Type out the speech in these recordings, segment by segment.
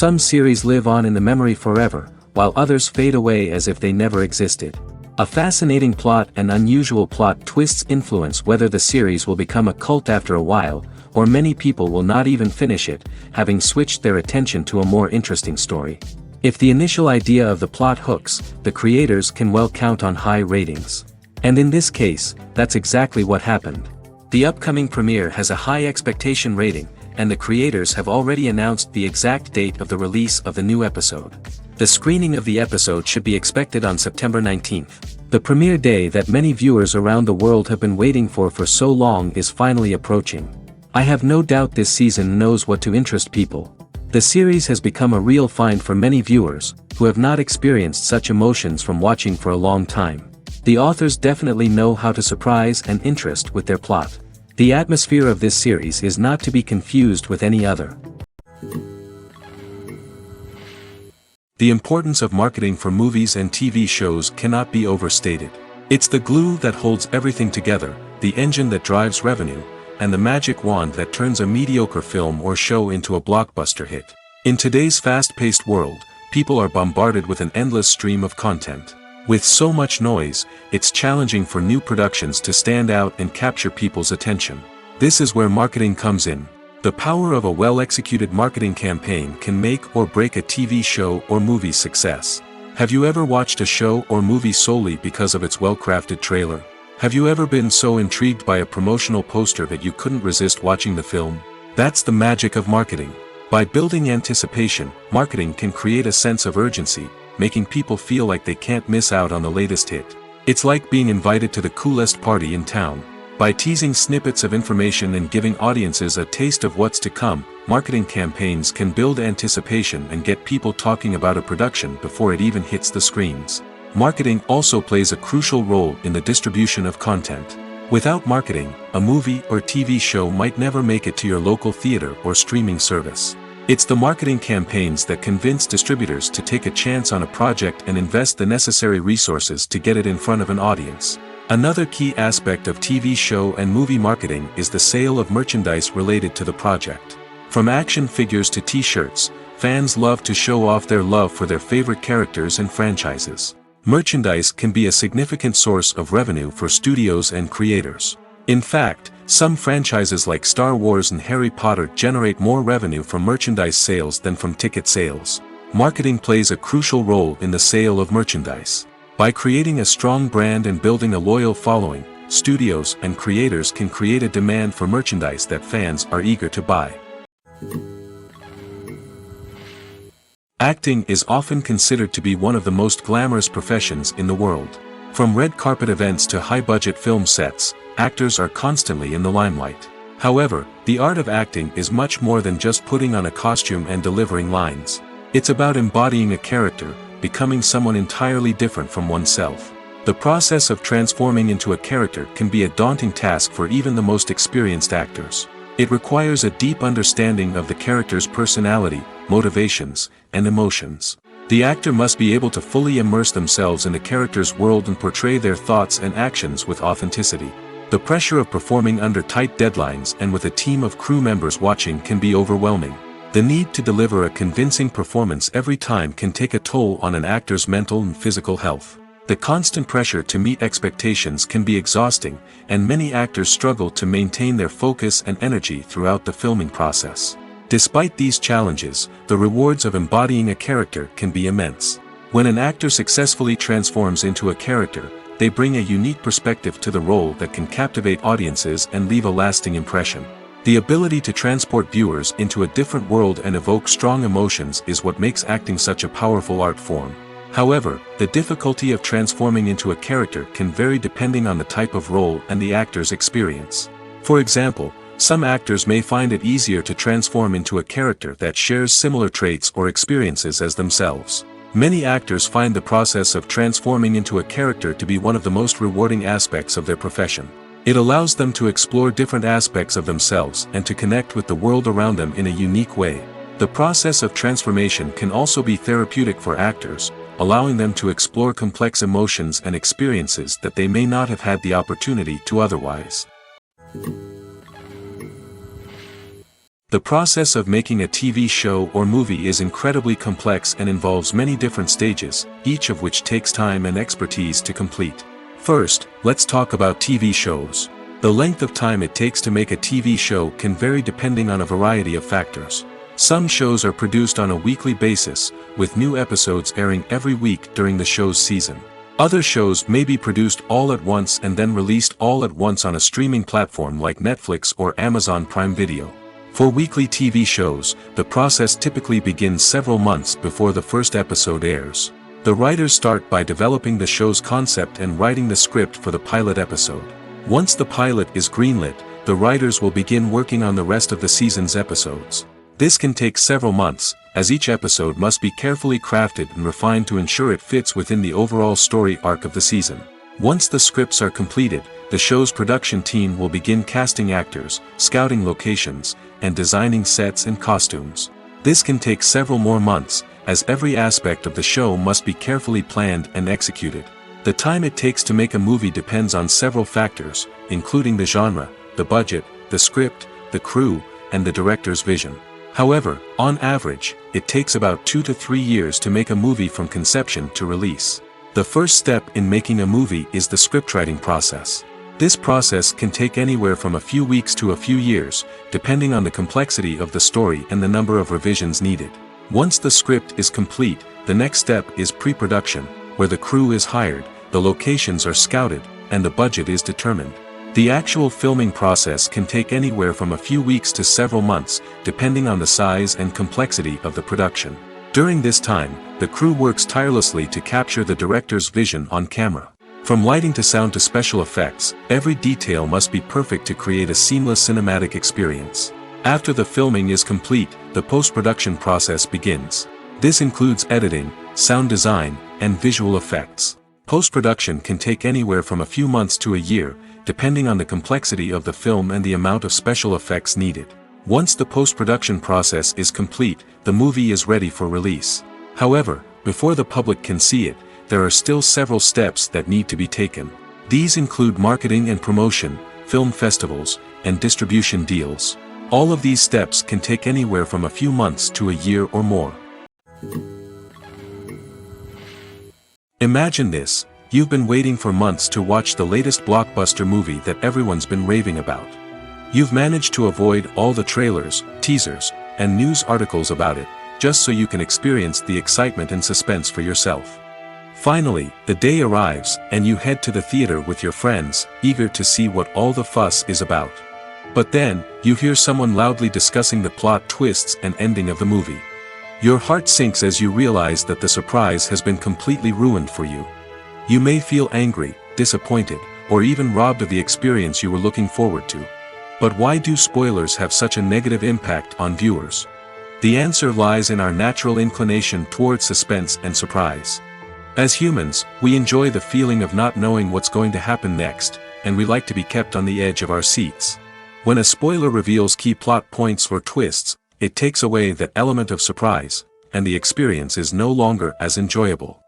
Some series live on in the memory forever, while others fade away as if they never existed. A fascinating plot and unusual plot twists influence whether the series will become a cult after a while, or many people will not even finish it, having switched their attention to a more interesting story. If the initial idea of the plot hooks, the creators can well count on high ratings. And in this case, that's exactly what happened. The upcoming premiere has a high expectation rating, and the creators have already announced the exact date of the release of the new episode. The screening of the episode should be expected on September 19th. The premiere day that many viewers around the world have been waiting for so long is finally approaching. I have no doubt this season knows what to interest people. The series has become a real find for many viewers, who have not experienced such emotions from watching for a long time. The authors definitely know how to surprise and interest with their plot. The atmosphere of this series is not to be confused with any other. The importance of marketing for movies and TV shows cannot be overstated. It's the glue that holds everything together, the engine that drives revenue, and the magic wand that turns a mediocre film or show into a blockbuster hit. In today's fast-paced world, people are bombarded with an endless stream of content. With so much noise, it's challenging for new productions to stand out and capture people's attention. This is where marketing comes in. The power of a well-executed marketing campaign can make or break a TV show or movie's success. Have you ever watched a show or movie solely because of its well-crafted trailer? Have you ever been so intrigued by a promotional poster that you couldn't resist watching the film? That's the magic of marketing. By building anticipation, marketing can create a sense of urgency, making people feel like they can't miss out on the latest hit. It's like being invited to the coolest party in town. By teasing snippets of information and giving audiences a taste of what's to come, marketing campaigns can build anticipation and get people talking about a production before it even hits the screens. Marketing also plays a crucial role in the distribution of content. Without marketing, a movie or TV show might never make it to your local theater or streaming service. It's the marketing campaigns that convince distributors to take a chance on a project and invest the necessary resources to get it in front of an audience. Another key aspect of TV show and movie marketing is the sale of merchandise related to the project. From action figures to t-shirts, fans love to show off their love for their favorite characters and franchises. Merchandise can be a significant source of revenue for studios and creators. In fact, some franchises like Star Wars and Harry Potter generate more revenue from merchandise sales than from ticket sales. Marketing plays a crucial role in the sale of merchandise. By creating a strong brand and building a loyal following, studios and creators can create a demand for merchandise that fans are eager to buy. Acting is often considered to be one of the most glamorous professions in the world. From red carpet events to high-budget film sets, actors are constantly in the limelight. However, the art of acting is much more than just putting on a costume and delivering lines. It's about embodying a character, becoming someone entirely different from oneself. The process of transforming into a character can be a daunting task for even the most experienced actors. It requires a deep understanding of the character's personality, motivations, and emotions. The actor must be able to fully immerse themselves in the character's world and portray their thoughts and actions with authenticity. The pressure of performing under tight deadlines and with a team of crew members watching can be overwhelming. The need to deliver a convincing performance every time can take a toll on an actor's mental and physical health. The constant pressure to meet expectations can be exhausting, and many actors struggle to maintain their focus and energy throughout the filming process. Despite these challenges, the rewards of embodying a character can be immense. When an actor successfully transforms into a character, they bring a unique perspective to the role that can captivate audiences and leave a lasting impression. The ability to transport viewers into a different world and evoke strong emotions is what makes acting such a powerful art form. However, the difficulty of transforming into a character can vary depending on the type of role and the actor's experience. For example, some actors may find it easier to transform into a character that shares similar traits or experiences as themselves. Many actors find the process of transforming into a character to be one of the most rewarding aspects of their profession. It allows them to explore different aspects of themselves and to connect with the world around them in a unique way. The process of transformation can also be therapeutic for actors, allowing them to explore complex emotions and experiences that they may not have had the opportunity to otherwise. The process of making a TV show or movie is incredibly complex and involves many different stages, each of which takes time and expertise to complete. First, let's talk about TV shows. The length of time it takes to make a TV show can vary depending on a variety of factors. Some shows are produced on a weekly basis, with new episodes airing every week during the show's season. Other shows may be produced all at once and then released all at once on a streaming platform like Netflix or Amazon Prime Video. For weekly TV shows, the process typically begins several months before the first episode airs. The writers start by developing the show's concept and writing the script for the pilot episode. Once the pilot is greenlit, the writers will begin working on the rest of the season's episodes. This can take several months, as each episode must be carefully crafted and refined to ensure it fits within the overall story arc of the season. Once the scripts are completed, the show's production team will begin casting actors, scouting locations, and designing sets and costumes. This can take several more months, as every aspect of the show must be carefully planned and executed. The time it takes to make a movie depends on several factors, including the genre, the budget, the script, the crew, and the director's vision. However, on average, it takes about 2 to 3 years to make a movie from conception to release. The first step in making a movie is the scriptwriting process. This process can take anywhere from a few weeks to a few years, depending on the complexity of the story and the number of revisions needed. Once the script is complete, the next step is pre-production, where the crew is hired, the locations are scouted, and the budget is determined. The actual filming process can take anywhere from a few weeks to several months, depending on the size and complexity of the production. During this time, the crew works tirelessly to capture the director's vision on camera. From lighting to sound to special effects, every detail must be perfect to create a seamless cinematic experience. After the filming is complete, the post-production process begins. This includes editing, sound design, and visual effects. Post-production can take anywhere from a few months to a year, depending on the complexity of the film and the amount of special effects needed. Once the post-production process is complete, the movie is ready for release. However, before the public can see it, there are still several steps that need to be taken. These include marketing and promotion, film festivals, and distribution deals. All of these steps can take anywhere from a few months to a year or more. Imagine this: you've been waiting for months to watch the latest blockbuster movie that everyone's been raving about. You've managed to avoid all the trailers, teasers, and news articles about it, just so you can experience the excitement and suspense for yourself. Finally, the day arrives, and you head to the theater with your friends, eager to see what all the fuss is about. But then, you hear someone loudly discussing the plot twists and ending of the movie. Your heart sinks as you realize that the surprise has been completely ruined for you. You may feel angry, disappointed, or even robbed of the experience you were looking forward to. But why do spoilers have such a negative impact on viewers? The answer lies in our natural inclination toward suspense and surprise. As humans, we enjoy the feeling of not knowing what's going to happen next, and we like to be kept on the edge of our seats. When a spoiler reveals key plot points or twists, it takes away that element of surprise, and the experience is no longer as enjoyable.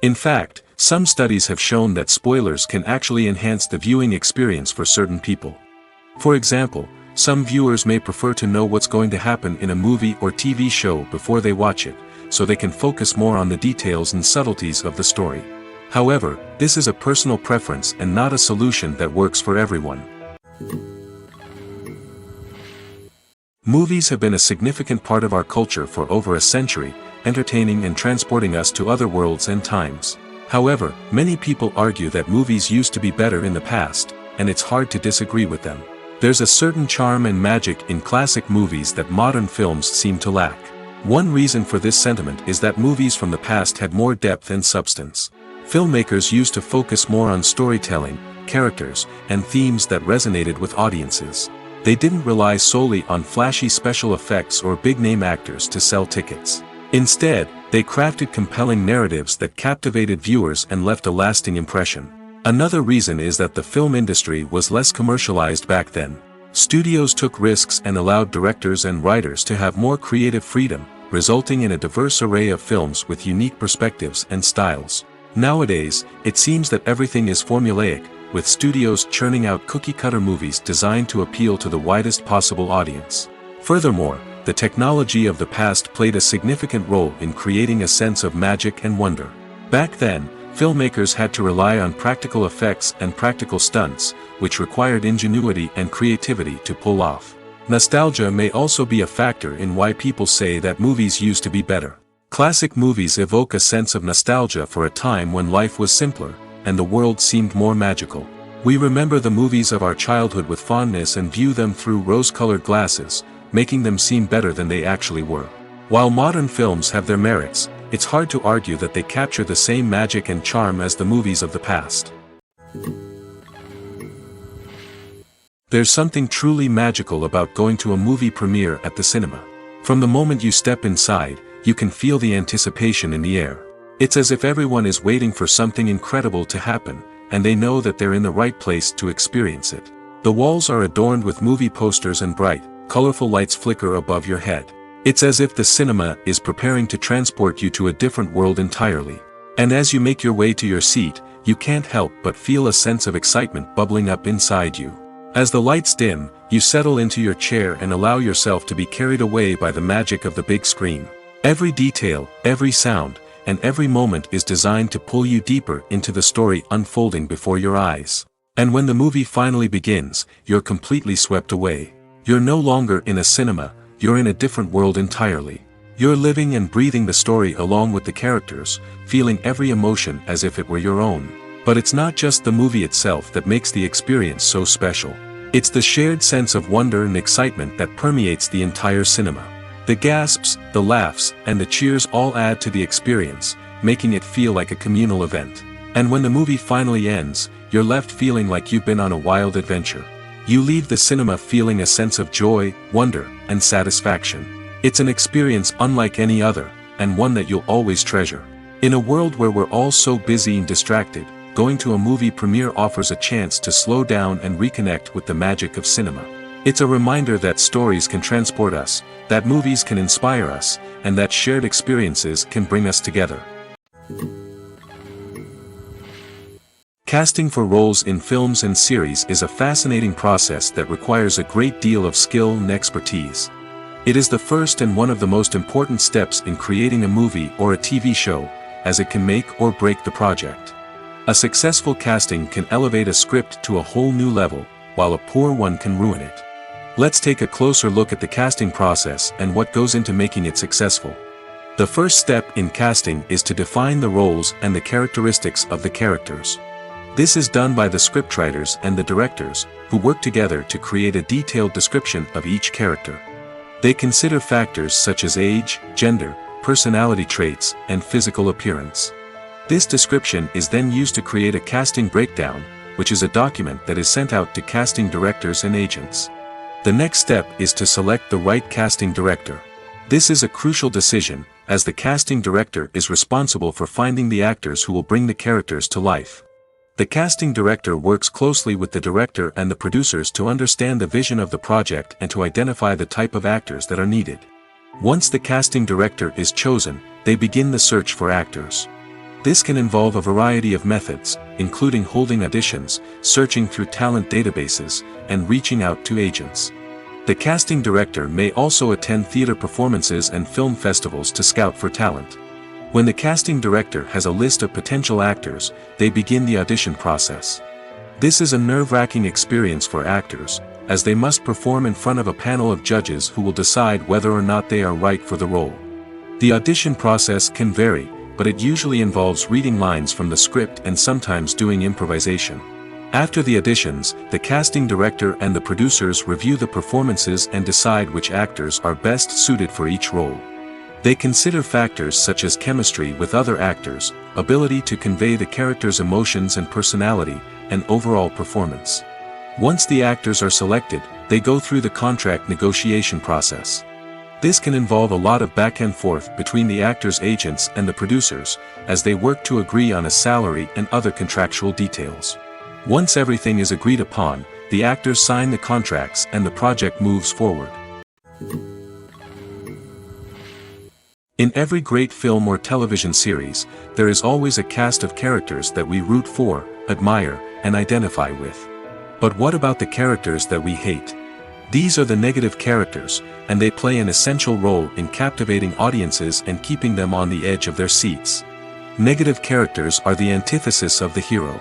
In fact, some studies have shown that spoilers can actually enhance the viewing experience for certain people. For example, some viewers may prefer to know what's going to happen in a movie or TV show before they watch it, so they can focus more on the details and subtleties of the story. However, this is a personal preference and not a solution that works for everyone. Movies have been a significant part of our culture for over a century, entertaining and transporting us to other worlds and times. However, many people argue that movies used to be better in the past, and it's hard to disagree with them. There's a certain charm and magic in classic movies that modern films seem to lack. One reason for this sentiment is that movies from the past had more depth and substance. Filmmakers used to focus more on storytelling, characters, and themes that resonated with audiences. They didn't rely solely on flashy special effects or big-name actors to sell tickets. Instead, they crafted compelling narratives that captivated viewers and left a lasting impression. Another reason is that the film industry was less commercialized back then. Studios took risks and allowed directors and writers to have more creative freedom, resulting in a diverse array of films with unique perspectives and styles. Nowadays, it seems that everything is formulaic, with studios churning out cookie-cutter movies designed to appeal to the widest possible audience. Furthermore, the technology of the past played a significant role in creating a sense of magic and wonder. Back then, filmmakers had to rely on practical effects and practical stunts, which required ingenuity and creativity to pull off. Nostalgia may also be a factor in why people say that movies used to be better. Classic movies evoke a sense of nostalgia for a time when life was simpler, and the world seemed more magical. We remember the movies of our childhood with fondness and view them through rose-colored glasses, making them seem better than they actually were. While modern films have their merits, it's hard to argue that they capture the same magic and charm as the movies of the past. There's something truly magical about going to a movie premiere at the cinema. From the moment you step inside, you can feel the anticipation in the air. It's as if everyone is waiting for something incredible to happen, and they know that they're in the right place to experience it. The walls are adorned with movie posters and bright, colorful lights flicker above your head. It's as if the cinema is preparing to transport you to a different world entirely. And as you make your way to your seat, you can't help but feel a sense of excitement bubbling up inside you. As the lights dim, you settle into your chair and allow yourself to be carried away by the magic of the big screen. Every detail, every sound, and every moment is designed to pull you deeper into the story unfolding before your eyes. And when the movie finally begins, you're completely swept away. You're no longer in a cinema, you're in a different world entirely. You're living and breathing the story along with the characters, feeling every emotion as if it were your own. But it's not just the movie itself that makes the experience so special. It's the shared sense of wonder and excitement that permeates the entire cinema. The gasps, the laughs, and the cheers all add to the experience, making it feel like a communal event. And when the movie finally ends, you're left feeling like you've been on a wild adventure. You leave the cinema feeling a sense of joy, wonder, and satisfaction. It's an experience unlike any other, and one that you'll always treasure. In a world where we're all so busy and distracted, going to a movie premiere offers a chance to slow down and reconnect with the magic of cinema. It's a reminder that stories can transport us, that movies can inspire us, and that shared experiences can bring us together. Casting for roles in films and series is a fascinating process that requires a great deal of skill and expertise. It is the first and one of the most important steps in creating a movie or a TV show, as it can make or break the project. A successful casting can elevate a script to a whole new level, while a poor one can ruin it. Let's take a closer look at the casting process and what goes into making it successful. The first step in casting is to define the roles and the characteristics of the characters. This is done by the scriptwriters and the directors, who work together to create a detailed description of each character. They consider factors such as age, gender, personality traits, and physical appearance. This description is then used to create a casting breakdown, which is a document that is sent out to casting directors and agents. The next step is to select the right casting director. This is a crucial decision, as the casting director is responsible for finding the actors who will bring the characters to life. The casting director works closely with the director and the producers to understand the vision of the project and to identify the type of actors that are needed. Once the casting director is chosen, they begin the search for actors. This can involve a variety of methods, including holding auditions, searching through talent databases, and reaching out to agents. The casting director may also attend theater performances and film festivals to scout for talent. When the casting director has a list of potential actors, they begin the audition process. This is a nerve-wracking experience for actors, as they must perform in front of a panel of judges who will decide whether or not they are right for the role. The audition process can vary, but it usually involves reading lines from the script and sometimes doing improvisation. After the auditions, the casting director and the producers review the performances and decide which actors are best suited for each role. They consider factors such as chemistry with other actors, ability to convey the character's emotions and personality, and overall performance. Once the actors are selected, they go through the contract negotiation process. This can involve a lot of back and forth between the actors' agents and the producers, as they work to agree on a salary and other contractual details. Once everything is agreed upon, the actors sign the contracts and the project moves forward. In every great film or television series, there is always a cast of characters that we root for, admire, and identify with. But what about the characters that we hate? These are the negative characters, and they play an essential role in captivating audiences and keeping them on the edge of their seats. Negative characters are the antithesis of the hero.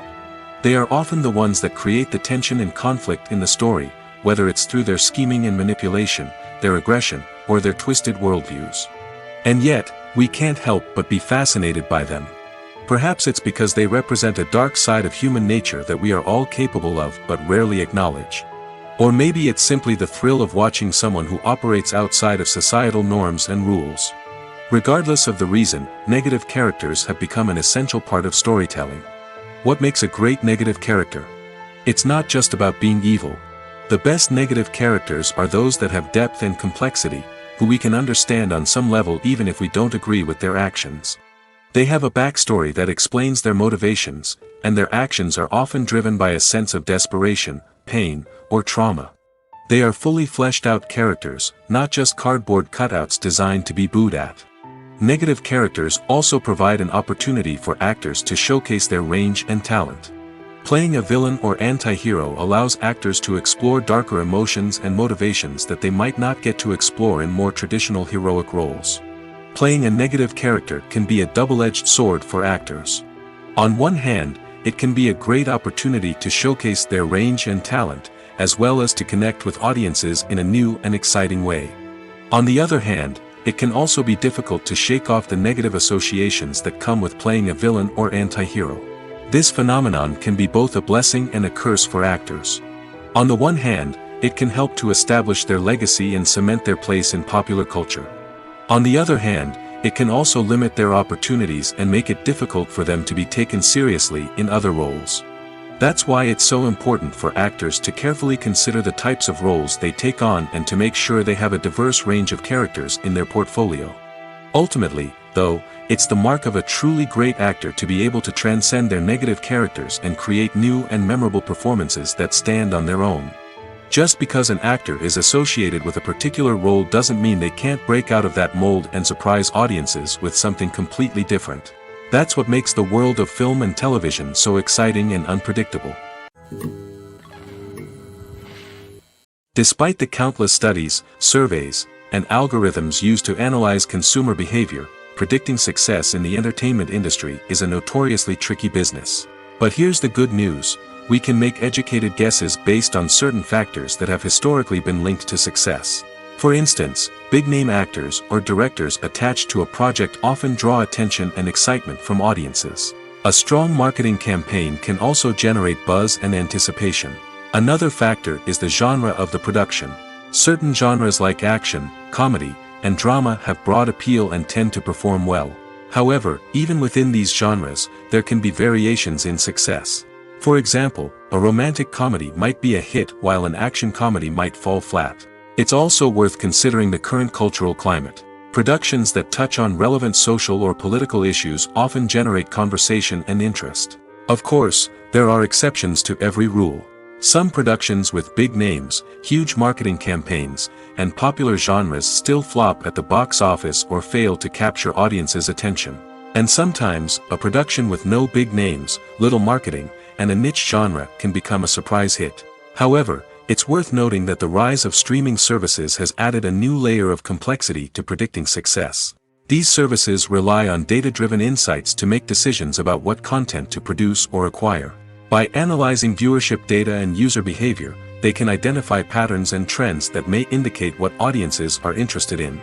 They are often the ones that create the tension and conflict in the story, whether it's through their scheming and manipulation, their aggression, or their twisted worldviews. And yet, we can't help but be fascinated by them. Perhaps it's because they represent a dark side of human nature that we are all capable of but rarely acknowledge. Or maybe it's simply the thrill of watching someone who operates outside of societal norms and rules. Regardless of the reason, negative characters have become an essential part of storytelling. What makes a great negative character? It's not just about being evil. The best negative characters are those that have depth and complexity, who we can understand on some level even if we don't agree with their actions. They have a backstory that explains their motivations, and their actions are often driven by a sense of desperation, pain, or trauma. They are fully fleshed out characters, not just cardboard cutouts designed to be booed at. Negative characters also provide an opportunity for actors to showcase their range and talent. Playing a villain or anti-hero allows actors to explore darker emotions and motivations that they might not get to explore in more traditional heroic roles. Playing a negative character can be a double-edged sword for actors. On one hand, it can be a great opportunity to showcase their range and talent, as well as to connect with audiences in a new and exciting way. On the other hand, it can also be difficult to shake off the negative associations that come with playing a villain or anti-hero. This phenomenon can be both a blessing and a curse for actors. On the one hand, it can help to establish their legacy and cement their place in popular culture. On the other hand, it can also limit their opportunities and make it difficult for them to be taken seriously in other roles. That's why it's so important for actors to carefully consider the types of roles they take on and to make sure they have a diverse range of characters in their portfolio. Ultimately, though, it's the mark of a truly great actor to be able to transcend their negative characters and create new and memorable performances that stand on their own. Just because an actor is associated with a particular role doesn't mean they can't break out of that mold and surprise audiences with something completely different. That's what makes the world of film and television so exciting and unpredictable. Despite the countless studies, surveys, and algorithms used to analyze consumer behavior, predicting success in the entertainment industry is a notoriously tricky business. But here's the good news. We can make educated guesses based on certain factors that have historically been linked to success. For instance, big-name actors or directors attached to a project often draw attention and excitement from audiences. A strong marketing campaign can also generate buzz and anticipation. Another factor is the genre of the production. Certain genres like action, comedy, and drama have broad appeal and tend to perform well. However, even within these genres, there can be variations in success. For example, a romantic comedy might be a hit while an action comedy might fall flat. It's also worth considering the current cultural climate. Productions that touch on relevant social or political issues often generate conversation and interest. Of course, there are exceptions to every rule. Some productions with big names, huge marketing campaigns, and popular genres still flop at the box office or fail to capture audiences' attention. And sometimes, a production with no big names, little marketing, and a niche genre can become a surprise hit. However, it's worth noting that the rise of streaming services has added a new layer of complexity to predicting success. These services rely on data-driven insights to make decisions about what content to produce or acquire. By analyzing viewership data and user behavior, they can identify patterns and trends that may indicate what audiences are interested in.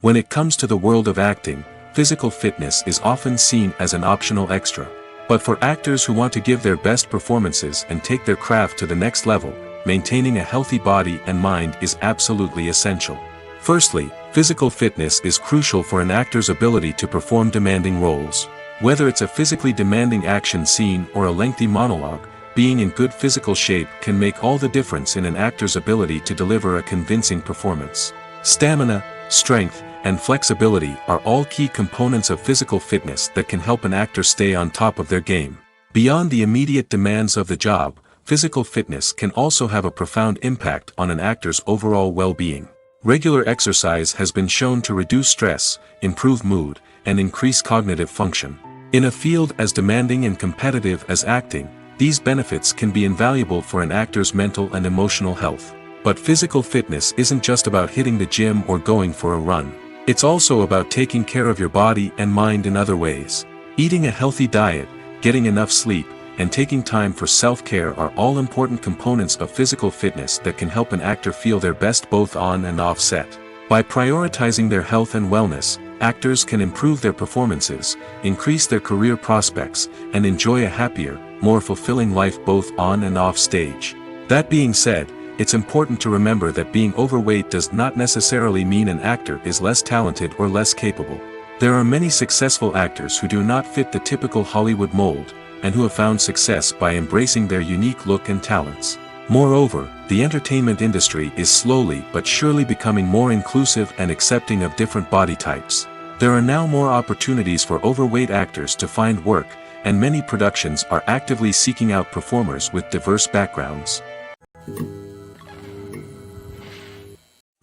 When it comes to the world of acting, physical fitness is often seen as an optional extra. But for actors who want to give their best performances and take their craft to the next level, maintaining a healthy body and mind is absolutely essential. Firstly, physical fitness is crucial for an actor's ability to perform demanding roles. Whether it's a physically demanding action scene or a lengthy monologue, being in good physical shape can make all the difference in an actor's ability to deliver a convincing performance. Stamina, strength, and flexibility are all key components of physical fitness that can help an actor stay on top of their game. Beyond the immediate demands of the job, physical fitness can also have a profound impact on an actor's overall well-being. Regular exercise has been shown to reduce stress, improve mood, and increase cognitive function. In a field as demanding and competitive as acting, These benefits can be invaluable for an actor's mental and emotional health. But physical fitness isn't just about hitting the gym or going for a run. It's also about taking care of your body and mind in other ways. Eating a healthy diet, getting enough sleep, and taking time for self-care are all important components of physical fitness that can help an actor feel their best both on and off set. By prioritizing their health and wellness, actors can improve their performances, increase their career prospects, and enjoy a happier, more fulfilling life both on and off stage. That being said, it's important to remember that being overweight does not necessarily mean an actor is less talented or less capable. There are many successful actors who do not fit the typical Hollywood mold, and who have found success by embracing their unique look and talents. Moreover, the entertainment industry is slowly but surely becoming more inclusive and accepting of different body types. There are now more opportunities for overweight actors to find work, and many productions are actively seeking out performers with diverse backgrounds.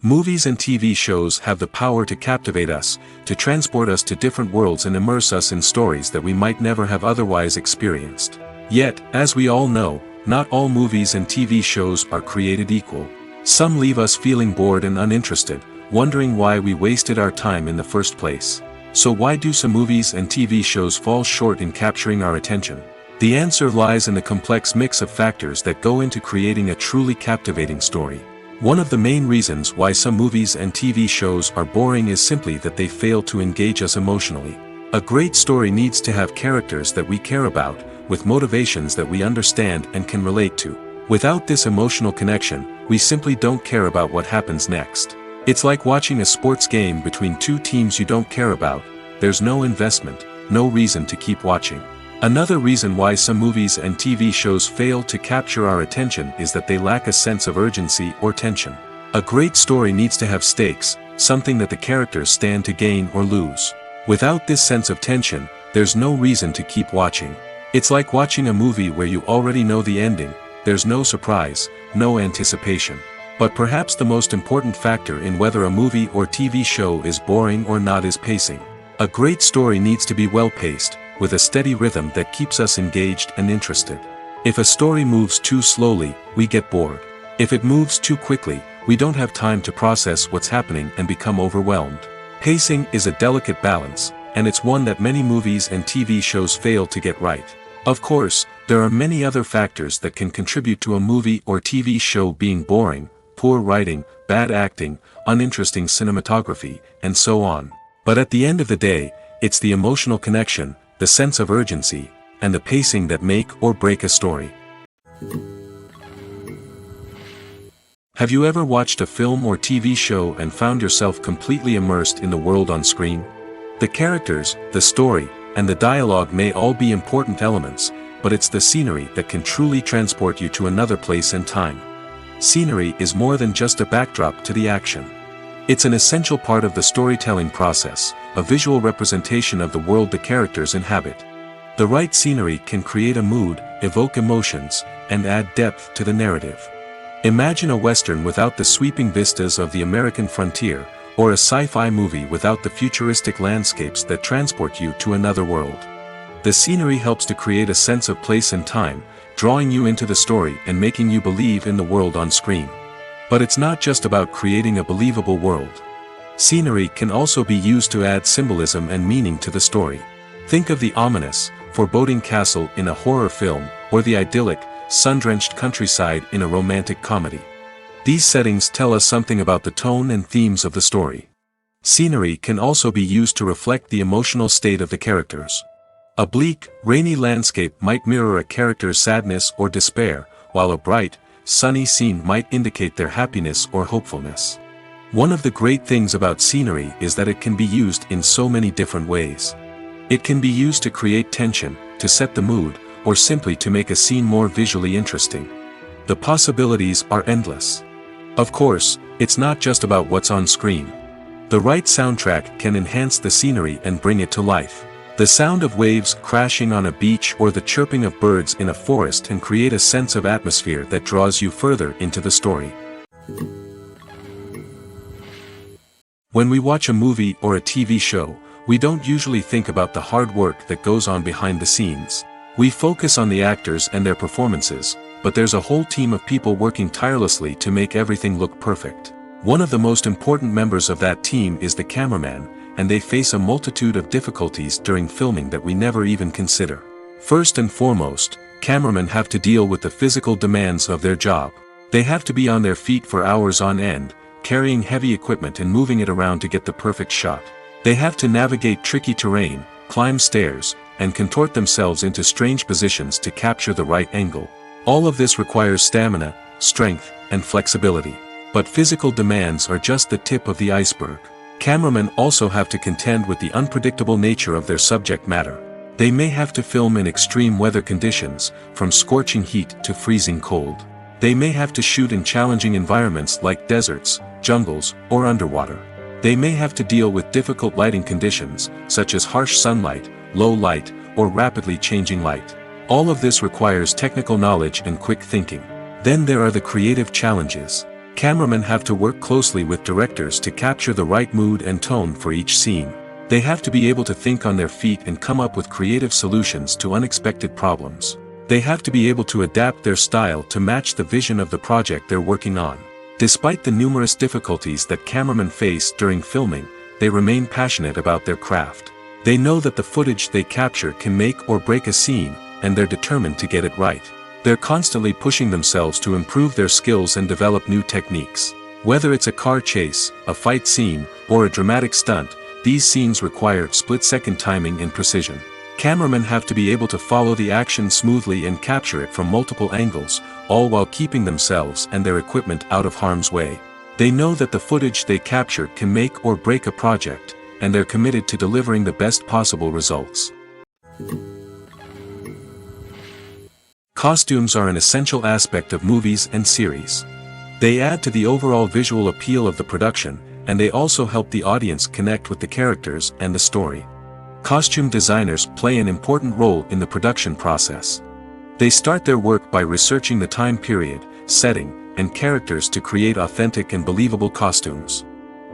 Movies and TV shows have the power to captivate us, to transport us to different worlds and immerse us in stories that we might never have otherwise experienced. Yet, as we all know, not all movies and TV shows are created equal. Some leave us feeling bored and uninterested, wondering why we wasted our time in the first place. So why do some movies and TV shows fall short in capturing our attention? The answer lies in the complex mix of factors that go into creating a truly captivating story. One of the main reasons why some movies and TV shows are boring is simply that they fail to engage us emotionally. A great story needs to have characters that we care about, with motivations that we understand and can relate to. Without this emotional connection, we simply don't care about what happens next. It's like watching a sports game between two teams you don't care about. There's no investment, no reason to keep watching. Another reason why some movies and TV shows fail to capture our attention is that they lack a sense of urgency or tension. A great story needs to have stakes, something that the characters stand to gain or lose. Without this sense of tension, there's no reason to keep watching. It's like watching a movie where you already know the ending. There's no surprise, no anticipation. But perhaps the most important factor in whether a movie or TV show is boring or not is pacing. A great story needs to be well-paced, with a steady rhythm that keeps us engaged and interested. If a story moves too slowly, we get bored. If it moves too quickly, we don't have time to process what's happening and become overwhelmed. Pacing is a delicate balance, and it's one that many movies and TV shows fail to get right. Of course, there are many other factors that can contribute to a movie or TV show being boring: poor writing, bad acting, uninteresting cinematography, and so on. But at the end of the day, it's the emotional connection, the sense of urgency, and the pacing that make or break a story. Have you ever watched a film or TV show and found yourself completely immersed in the world on screen? The characters, the story, and the dialogue may all be important elements, but it's the scenery that can truly transport you to another place and time. Scenery is more than just a backdrop to the action. It's an essential part of the storytelling process, a visual representation of the world the characters inhabit. The right scenery can create a mood, evoke emotions, and add depth to the narrative. Imagine a Western without the sweeping vistas of the American frontier, or a sci-fi movie without the futuristic landscapes that transport you to another world. The scenery helps to create a sense of place and time, drawing you into the story and making you believe in the world on screen. But it's not just about creating a believable world. Scenery can also be used to add symbolism and meaning to the story. Think of the ominous, foreboding castle in a horror film, or the idyllic, sun-drenched countryside in a romantic comedy. These settings tell us something about the tone and themes of the story. Scenery can also be used to reflect the emotional state of the characters. A bleak, rainy landscape might mirror a character's sadness or despair, while a bright, sunny scene might indicate their happiness or hopefulness. One of the great things about scenery is that it can be used in so many different ways. It can be used to create tension, to set the mood, or simply to make a scene more visually interesting. The possibilities are endless. Of course, it's not just about what's on screen. The right soundtrack can enhance the scenery and bring it to life. The sound of waves crashing on a beach or the chirping of birds in a forest can create a sense of atmosphere that draws you further into the story. When we watch a movie or a TV show, we don't usually think about the hard work that goes on behind the scenes. We focus on the actors and their performances, but there's a whole team of people working tirelessly to make everything look perfect. One of the most important members of that team is the cameraman, and they face a multitude of difficulties during filming that we never even consider. First and foremost, cameramen have to deal with the physical demands of their job. They have to be on their feet for hours on end, carrying heavy equipment and moving it around to get the perfect shot. They have to navigate tricky terrain, climb stairs, and contort themselves into strange positions to capture the right angle. All of this requires stamina, strength, and flexibility. But physical demands are just the tip of the iceberg. Cameramen also have to contend with the unpredictable nature of their subject matter. They may have to film in extreme weather conditions, from scorching heat to freezing cold. They may have to shoot in challenging environments like deserts, jungles, or underwater. They may have to deal with difficult lighting conditions, such as harsh sunlight, low light, or rapidly changing light. All of this requires technical knowledge and quick thinking. Then there are the creative challenges. Cameramen have to work closely with directors to capture the right mood and tone for each scene. They have to be able to think on their feet and come up with creative solutions to unexpected problems. They have to be able to adapt their style to match the vision of the project they're working on. Despite the numerous difficulties that cameramen face during filming, they remain passionate about their craft. They know that the footage they capture can make or break a scene, and they're determined to get it right. They're constantly pushing themselves to improve their skills and develop new techniques. Whether it's a car chase, a fight scene, or a dramatic stunt, these scenes require split-second timing and precision. Cameramen have to be able to follow the action smoothly and capture it from multiple angles, all while keeping themselves and their equipment out of harm's way. They know that the footage they capture can make or break a project, and they're committed to delivering the best possible results. Costumes are an essential aspect of movies and series. They add to the overall visual appeal of the production, and they also help the audience connect with the characters and the story. Costume designers play an important role in the production process. They start their work by researching the time period, setting, and characters to create authentic and believable costumes.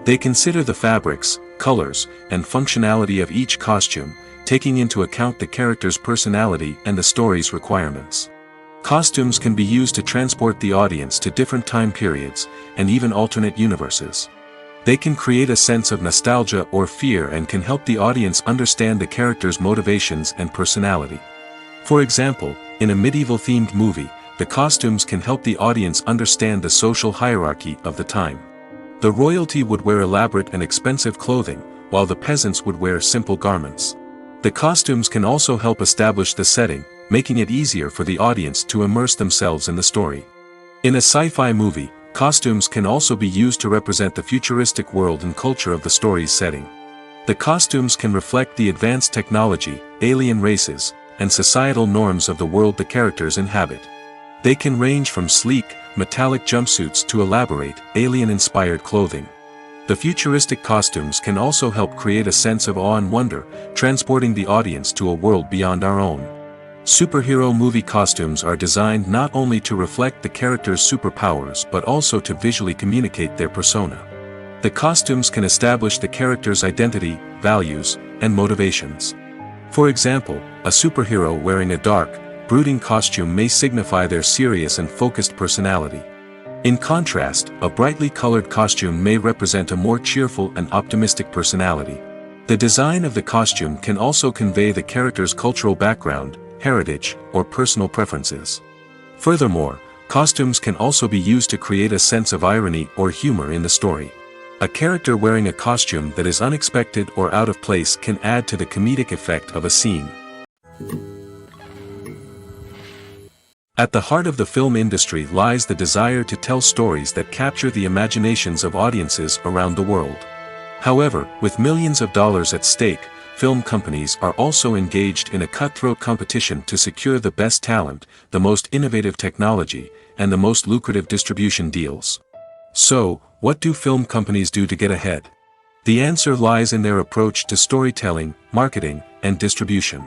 They consider the fabrics, colors, and functionality of each costume, taking into account the character's personality and the story's requirements. Costumes can be used to transport the audience to different time periods, and even alternate universes. They can create a sense of nostalgia or fear and can help the audience understand the character's motivations and personality. For example, in a medieval-themed movie, the costumes can help the audience understand the social hierarchy of the time. The royalty would wear elaborate and expensive clothing, while the peasants would wear simple garments. The costumes can also help establish the setting, making it easier for the audience to immerse themselves in the story. In a sci-fi movie, costumes can also be used to represent the futuristic world and culture of the story's setting. The costumes can reflect the advanced technology, alien races, and societal norms of the world the characters inhabit. They can range from sleek, metallic jumpsuits to elaborate, alien-inspired clothing. The futuristic costumes can also help create a sense of awe and wonder, transporting the audience to a world beyond our own. Superhero movie costumes are designed not only to reflect the character's superpowers but also to visually communicate their persona. The costumes can establish the character's identity, values, and motivations. For example, a superhero wearing a dark, brooding costume may signify their serious and focused personality. In contrast, a brightly colored costume may represent a more cheerful and optimistic personality. The design of the costume can also convey the character's cultural background, heritage, or personal preferences. Furthermore, costumes can also be used to create a sense of irony or humor in the story. A character wearing a costume that is unexpected or out of place can add to the comedic effect of a scene. At the heart of the film industry lies the desire to tell stories that capture the imaginations of audiences around the world. However, with millions of dollars at stake, film companies are also engaged in a cutthroat competition to secure the best talent, the most innovative technology, and the most lucrative distribution deals. So, what do film companies do to get ahead? The answer lies in their approach to storytelling, marketing, and distribution.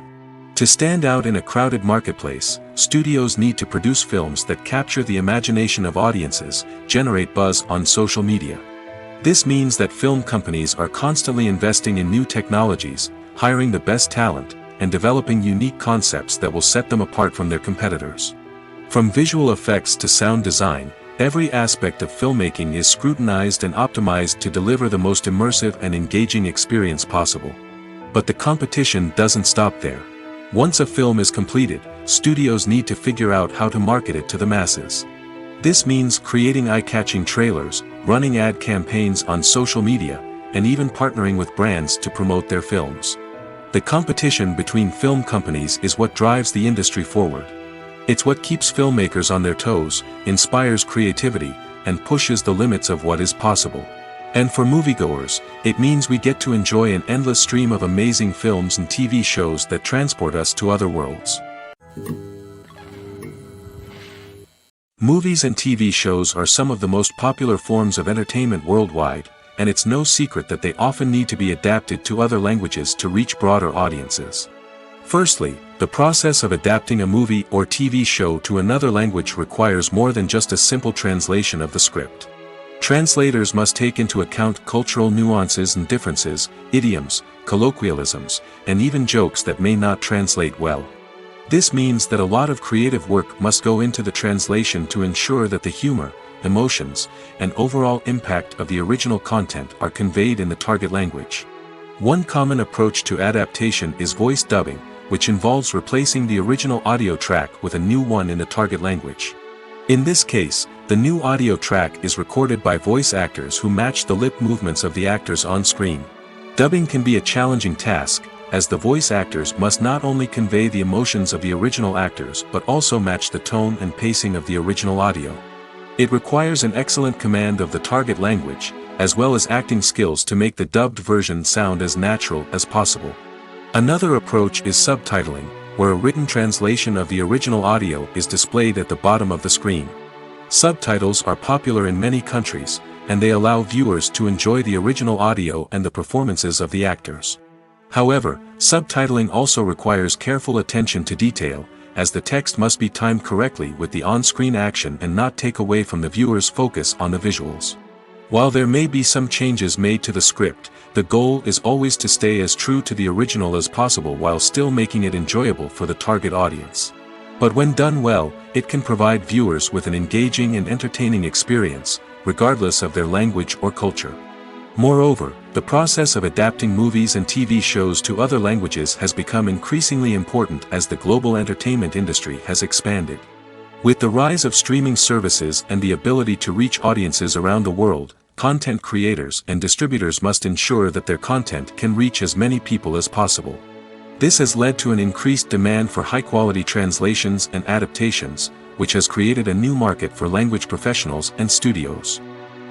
To stand out in a crowded marketplace, studios need to produce films that capture the imagination of audiences, generate buzz on social media. This means that film companies are constantly investing in new technologies, hiring the best talent, and developing unique concepts that will set them apart from their competitors. From visual effects to sound design, every aspect of filmmaking is scrutinized and optimized to deliver the most immersive and engaging experience possible. But the competition doesn't stop there. Once a film is completed, studios need to figure out how to market it to the masses. This means creating eye-catching trailers, running ad campaigns on social media, and even partnering with brands to promote their films. The competition between film companies is what drives the industry forward. It's what keeps filmmakers on their toes, inspires creativity, and pushes the limits of what is possible. And for moviegoers, it means we get to enjoy an endless stream of amazing films and TV shows that transport us to other worlds. Movies and TV shows are some of the most popular forms of entertainment worldwide, and it's no secret that they often need to be adapted to other languages to reach broader audiences. Firstly, the process of adapting a movie or TV show to another language requires more than just a simple translation of the script. Translators must take into account cultural nuances and differences, idioms, colloquialisms, and even jokes that may not translate well. This means that a lot of creative work must go into the translation to ensure that the humor, emotions, and overall impact of the original content are conveyed in the target language. One common approach to adaptation is voice dubbing, which involves replacing the original audio track with a new one in the target language. In this case, the new audio track is recorded by voice actors who match the lip movements of the actors on screen. Dubbing can be a challenging task, as the voice actors must not only convey the emotions of the original actors but also match the tone and pacing of the original audio. It requires an excellent command of the target language, as well as acting skills to make the dubbed version sound as natural as possible. Another approach is subtitling, where a written translation of the original audio is displayed at the bottom of the screen. Subtitles are popular in many countries, and they allow viewers to enjoy the original audio and the performances of the actors. However, subtitling also requires careful attention to detail, as the text must be timed correctly with the on-screen action and not take away from the viewer's focus on the visuals. While there may be some changes made to the script, the goal is always to stay as true to the original as possible while still making it enjoyable for the target audience. But when done well, it can provide viewers with an engaging and entertaining experience, regardless of their language or culture. Moreover, the process of adapting movies and TV shows to other languages has become increasingly important as the global entertainment industry has expanded. With the rise of streaming services and the ability to reach audiences around the world, content creators and distributors must ensure that their content can reach as many people as possible. This has led to an increased demand for high-quality translations and adaptations, which has created a new market for language professionals and studios.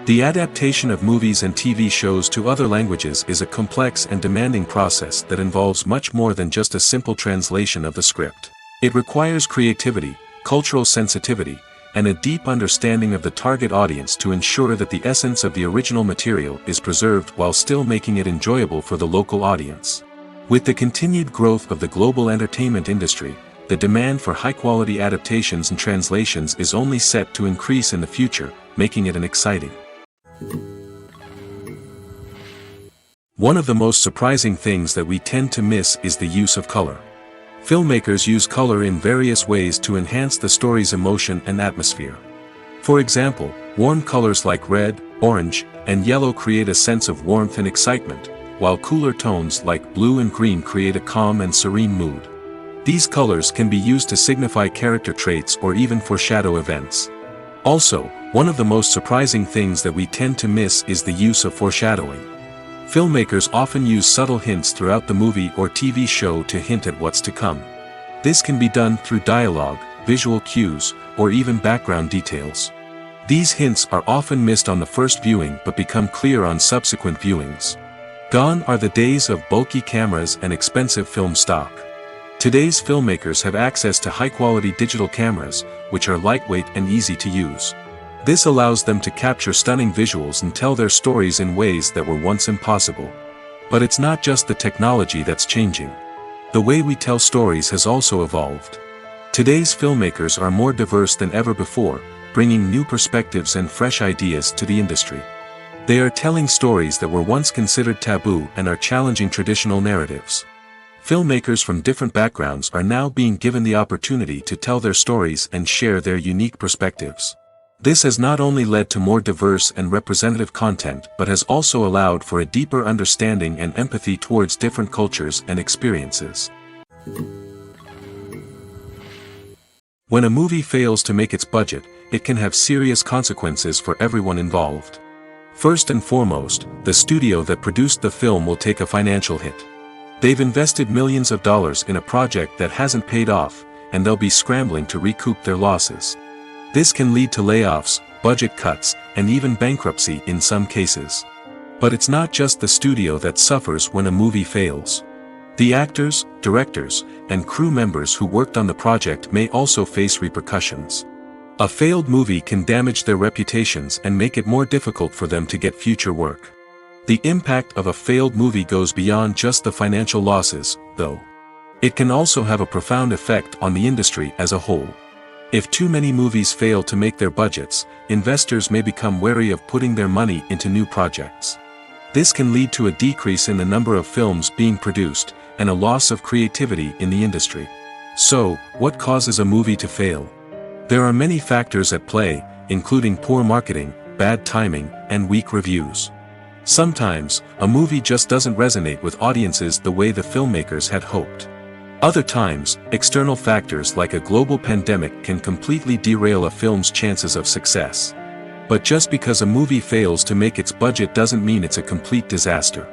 The adaptation of movies and TV shows to other languages is a complex and demanding process that involves much more than just a simple translation of the script. It requires creativity, cultural sensitivity, and a deep understanding of the target audience to ensure that the essence of the original material is preserved while still making it enjoyable for the local audience. With the continued growth of the global entertainment industry, the demand for high-quality adaptations and translations is only set to increase in the future, making it an exciting. One of the most surprising things that we tend to miss is the use of color. Filmmakers use color in various ways to enhance the story's emotion and atmosphere. For example, warm colors like red, orange, and yellow create a sense of warmth and excitement, while cooler tones like blue and green create a calm and serene mood. These colors can be used to signify character traits or even foreshadow events. Also, one of the most surprising things that we tend to miss is the use of foreshadowing. Filmmakers often use subtle hints throughout the movie or TV show to hint at what's to come. This can be done through dialogue, visual cues, or even background details. These hints are often missed on the first viewing but become clear on subsequent viewings. Gone are the days of bulky cameras and expensive film stock. Today's filmmakers have access to high-quality digital cameras, which are lightweight and easy to use. This allows them to capture stunning visuals and tell their stories in ways that were once impossible. But it's not just the technology that's changing. The way we tell stories has also evolved. Today's filmmakers are more diverse than ever before, bringing new perspectives and fresh ideas to the industry. They are telling stories that were once considered taboo and are challenging traditional narratives. Filmmakers from different backgrounds are now being given the opportunity to tell their stories and share their unique perspectives. This has not only led to more diverse and representative content but has also allowed for a deeper understanding and empathy towards different cultures and experiences. When a movie fails to make its budget, it can have serious consequences for everyone involved. First and foremost, the studio that produced the film will take a financial hit. They've invested millions of dollars in a project that hasn't paid off, and they'll be scrambling to recoup their losses. This can lead to layoffs, budget cuts, and even bankruptcy in some cases. But it's not just the studio that suffers when a movie fails. The actors, directors, and crew members who worked on the project may also face repercussions. A failed movie can damage their reputations and make it more difficult for them to get future work. The impact of a failed movie goes beyond just the financial losses, though. It can also have a profound effect on the industry as a whole. If too many movies fail to make their budgets, investors may become wary of putting their money into new projects. This can lead to a decrease in the number of films being produced, and a loss of creativity in the industry. So, what causes a movie to fail? There are many factors at play, including poor marketing, bad timing, and weak reviews. Sometimes, a movie just doesn't resonate with audiences the way the filmmakers had hoped. Other times, external factors like a global pandemic can completely derail a film's chances of success. But just because a movie fails to make its budget doesn't mean it's a complete disaster.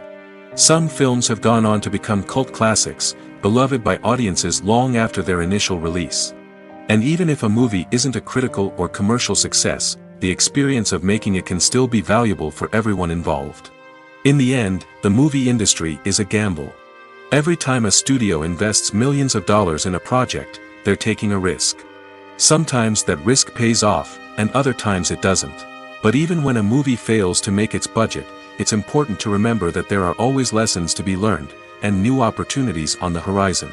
Some films have gone on to become cult classics, beloved by audiences long after their initial release. And even if a movie isn't a critical or commercial success, the experience of making it can still be valuable for everyone involved. In the end, the movie industry is a gamble. Every time a studio invests millions of dollars in a project, they're taking a risk. Sometimes that risk pays off, and other times it doesn't. But even when a movie fails to make its budget, it's important to remember that there are always lessons to be learned, and new opportunities on the horizon.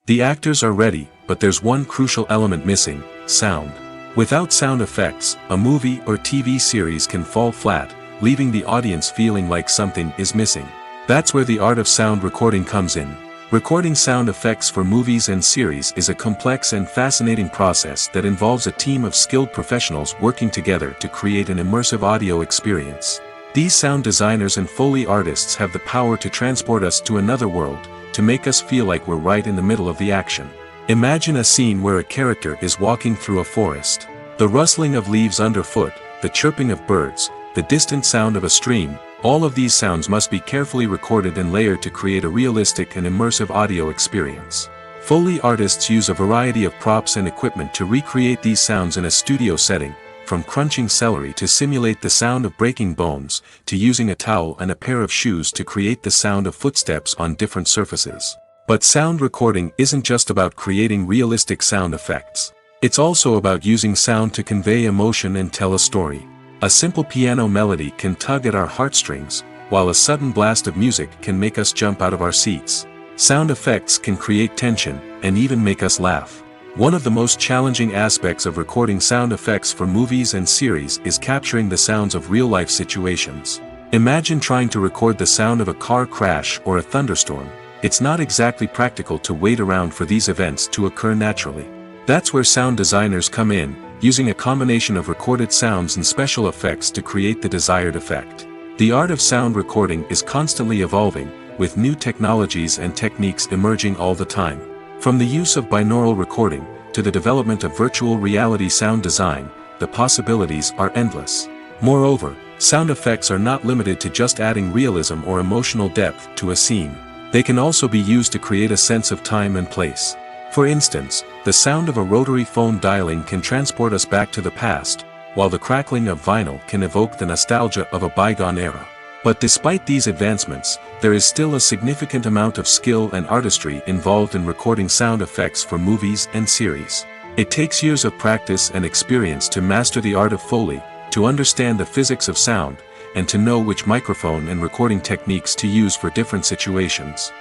The actors are ready, but there's one crucial element missing: sound. Without sound effects, a movie or TV series can fall flat, leaving the audience feeling like something is missing. That's where the art of sound recording comes in. Recording sound effects for movies and series is a complex and fascinating process that involves a team of skilled professionals working together to create an immersive audio experience. These sound designers and Foley artists have the power to transport us to another world, to make us feel like we're right in the middle of the action. Imagine a scene where a character is walking through a forest. The rustling of leaves underfoot, the chirping of birds, the distant sound of a stream, all of these sounds must be carefully recorded and layered to create a realistic and immersive audio experience. Foley artists use a variety of props and equipment to recreate these sounds in a studio setting, from crunching celery to simulate the sound of breaking bones, to using a towel and a pair of shoes to create the sound of footsteps on different surfaces. But sound recording isn't just about creating realistic sound effects. It's also about using sound to convey emotion and tell a story. A simple piano melody can tug at our heartstrings, while a sudden blast of music can make us jump out of our seats. Sound effects can create tension, and even make us laugh. One of the most challenging aspects of recording sound effects for movies and series is capturing the sounds of real-life situations. Imagine trying to record the sound of a car crash or a thunderstorm. It's not exactly practical to wait around for these events to occur naturally. That's where sound designers come in, using a combination of recorded sounds and special effects to create the desired effect. The art of sound recording is constantly evolving, with new technologies and techniques emerging all the time. From the use of binaural recording, to the development of virtual reality sound design, the possibilities are endless. Moreover, sound effects are not limited to just adding realism or emotional depth to a scene. They can also be used to create a sense of time and place. For instance, the sound of a rotary phone dialing can transport us back to the past, while the crackling of vinyl can evoke the nostalgia of a bygone era. But despite these advancements, there is still a significant amount of skill and artistry involved in recording sound effects for movies and series. It takes years of practice and experience to master the art of Foley, to understand the physics of sound, and to know which microphone and recording techniques to use for different situations.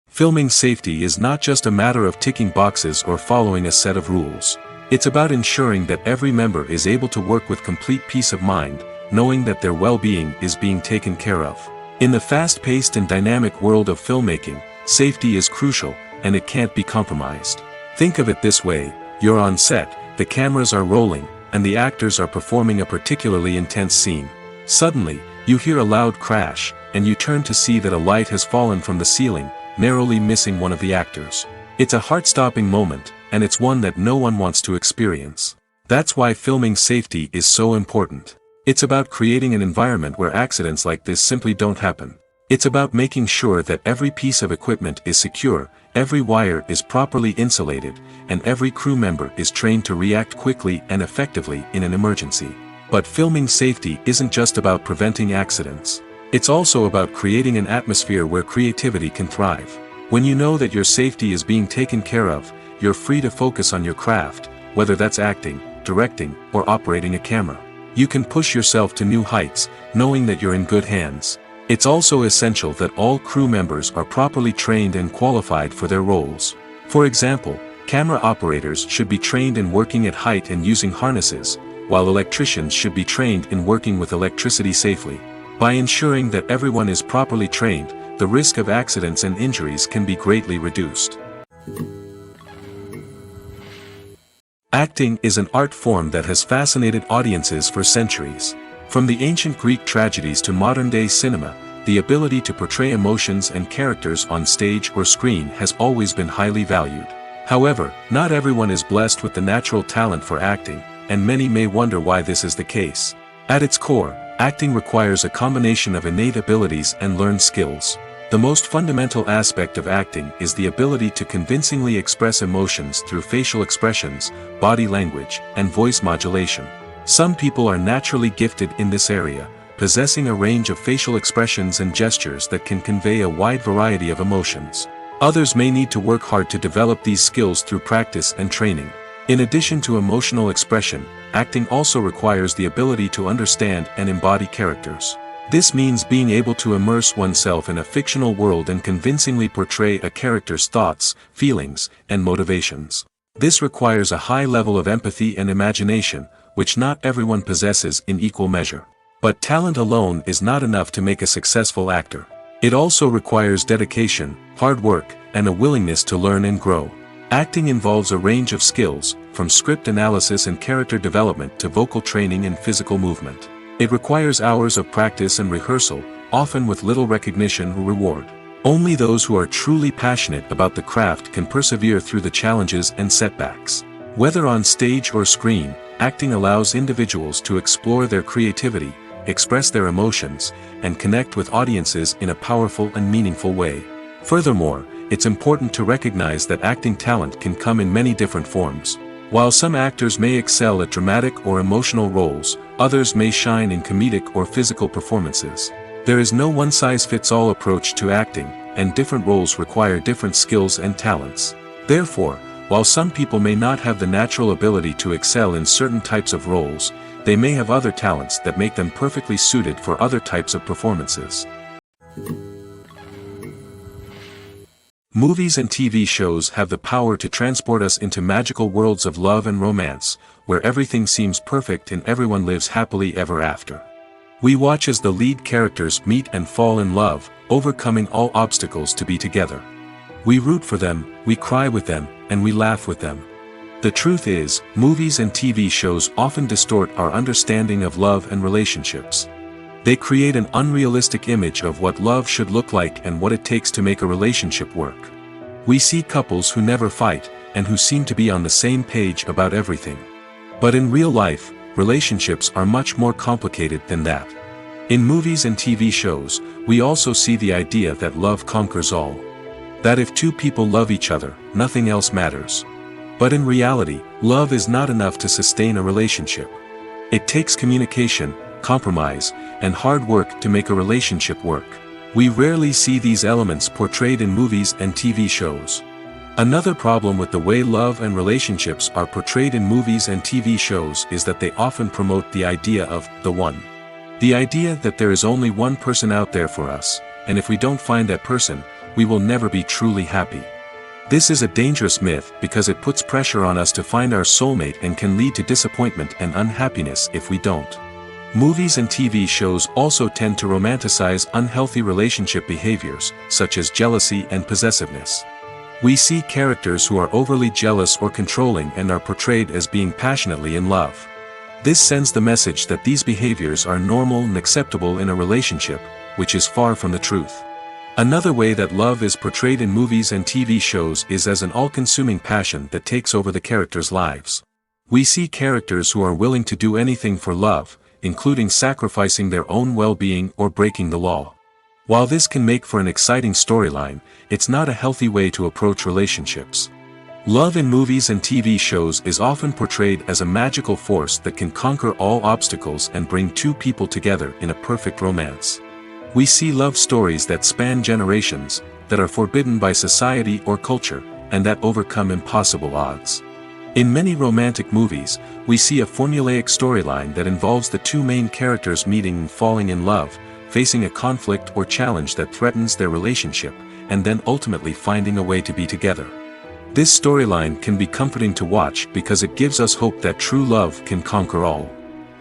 Filming safety is not just a matter of ticking boxes or following a set of rules. It's about ensuring that every member is able to work with complete peace of mind, knowing that their well-being is being taken care of. In the fast-paced and dynamic world of filmmaking, safety is crucial, and it can't be compromised. Think of it this way: you're on set, the cameras are rolling, and the actors are performing a particularly intense scene. Suddenly, you hear a loud crash, and you turn to see that a light has fallen from the ceiling, narrowly missing one of the actors. It's a heart-stopping moment, and it's one that no one wants to experience. That's why filming safety is so important. It's about creating an environment where accidents like this simply don't happen. It's about making sure that every piece of equipment is secure, every wire is properly insulated, and every crew member is trained to react quickly and effectively in an emergency. But filming safety isn't just about preventing accidents. It's also about creating an atmosphere where creativity can thrive. When you know that your safety is being taken care of, you're free to focus on your craft, whether that's acting, directing, or operating a camera. You can push yourself to new heights, knowing that you're in good hands. It's also essential that all crew members are properly trained and qualified for their roles. For example, camera operators should be trained in working at height and using harnesses, while electricians should be trained in working with electricity safely. By ensuring that everyone is properly trained, the risk of accidents and injuries can be greatly reduced. Acting is an art form that has fascinated audiences for centuries. From the ancient Greek tragedies to modern-day cinema, the ability to portray emotions and characters on stage or screen has always been highly valued. However, not everyone is blessed with the natural talent for acting, and many may wonder why this is the case. At its core, acting requires a combination of innate abilities and learned skills. The most fundamental aspect of acting is the ability to convincingly express emotions through facial expressions, body language, and voice modulation. Some people are naturally gifted in this area, possessing a range of facial expressions and gestures that can convey a wide variety of emotions. Others may need to work hard to develop these skills through practice and training. In addition to emotional expression, acting also requires the ability to understand and embody characters. This means being able to immerse oneself in a fictional world and convincingly portray a character's thoughts, feelings, and motivations. This requires a high level of empathy and imagination, which not everyone possesses in equal measure. But talent alone is not enough to make a successful actor. It also requires dedication, hard work, and a willingness to learn and grow. Acting involves a range of skills, from script analysis and character development to vocal training and physical movement. It requires hours of practice and rehearsal, often with little recognition or reward. Only those who are truly passionate about the craft can persevere through the challenges and setbacks. Whether on stage or screen, acting allows individuals to explore their creativity, express their emotions, and connect with audiences in a powerful and meaningful way. Furthermore, it's important to recognize that acting talent can come in many different forms. While some actors may excel at dramatic or emotional roles, others may shine in comedic or physical performances. There is no one-size-fits-all approach to acting, and different roles require different skills and talents. Therefore, while some people may not have the natural ability to excel in certain types of roles, they may have other talents that make them perfectly suited for other types of performances. Movies and TV shows have the power to transport us into magical worlds of love and romance, where everything seems perfect and everyone lives happily ever after. We watch as the lead characters meet and fall in love, overcoming all obstacles to be together. We root for them, we cry with them, and we laugh with them. The truth is, movies and TV shows often distort our understanding of love and relationships. They create an unrealistic image of what love should look like and what it takes to make a relationship work. We see couples who never fight, and who seem to be on the same page about everything. But in real life, relationships are much more complicated than that. In movies and TV shows, we also see the idea that love conquers all. That if two people love each other, nothing else matters. But in reality, love is not enough to sustain a relationship. It takes communication, compromise, and hard work to make a relationship work. We rarely see these elements portrayed in movies and TV shows. Another problem with the way love and relationships are portrayed in movies and TV shows is that they often promote the idea of the one. The idea that there is only one person out there for us, and if we don't find that person, we will never be truly happy. This is a dangerous myth because it puts pressure on us to find our soulmate and can lead to disappointment and unhappiness if we don't. Movies and TV shows also tend to romanticize unhealthy relationship behaviors, such as jealousy and possessiveness. We see characters who are overly jealous or controlling and are portrayed as being passionately in love. This sends the message that these behaviors are normal and acceptable in a relationship, which is far from the truth. Another way that love is portrayed in movies and TV shows is as an all-consuming passion that takes over the characters' lives. We see characters who are willing to do anything for love, including sacrificing their own well-being or breaking the law. While this can make for an exciting storyline, it's not a healthy way to approach relationships. Love in movies and TV shows is often portrayed as a magical force that can conquer all obstacles and bring two people together in a perfect romance. We see love stories that span generations, that are forbidden by society or culture, and that overcome impossible odds. In many romantic movies, we see a formulaic storyline that involves the two main characters meeting and falling in love, facing a conflict or challenge that threatens their relationship, and then ultimately finding a way to be together. This storyline can be comforting to watch because it gives us hope that true love can conquer all.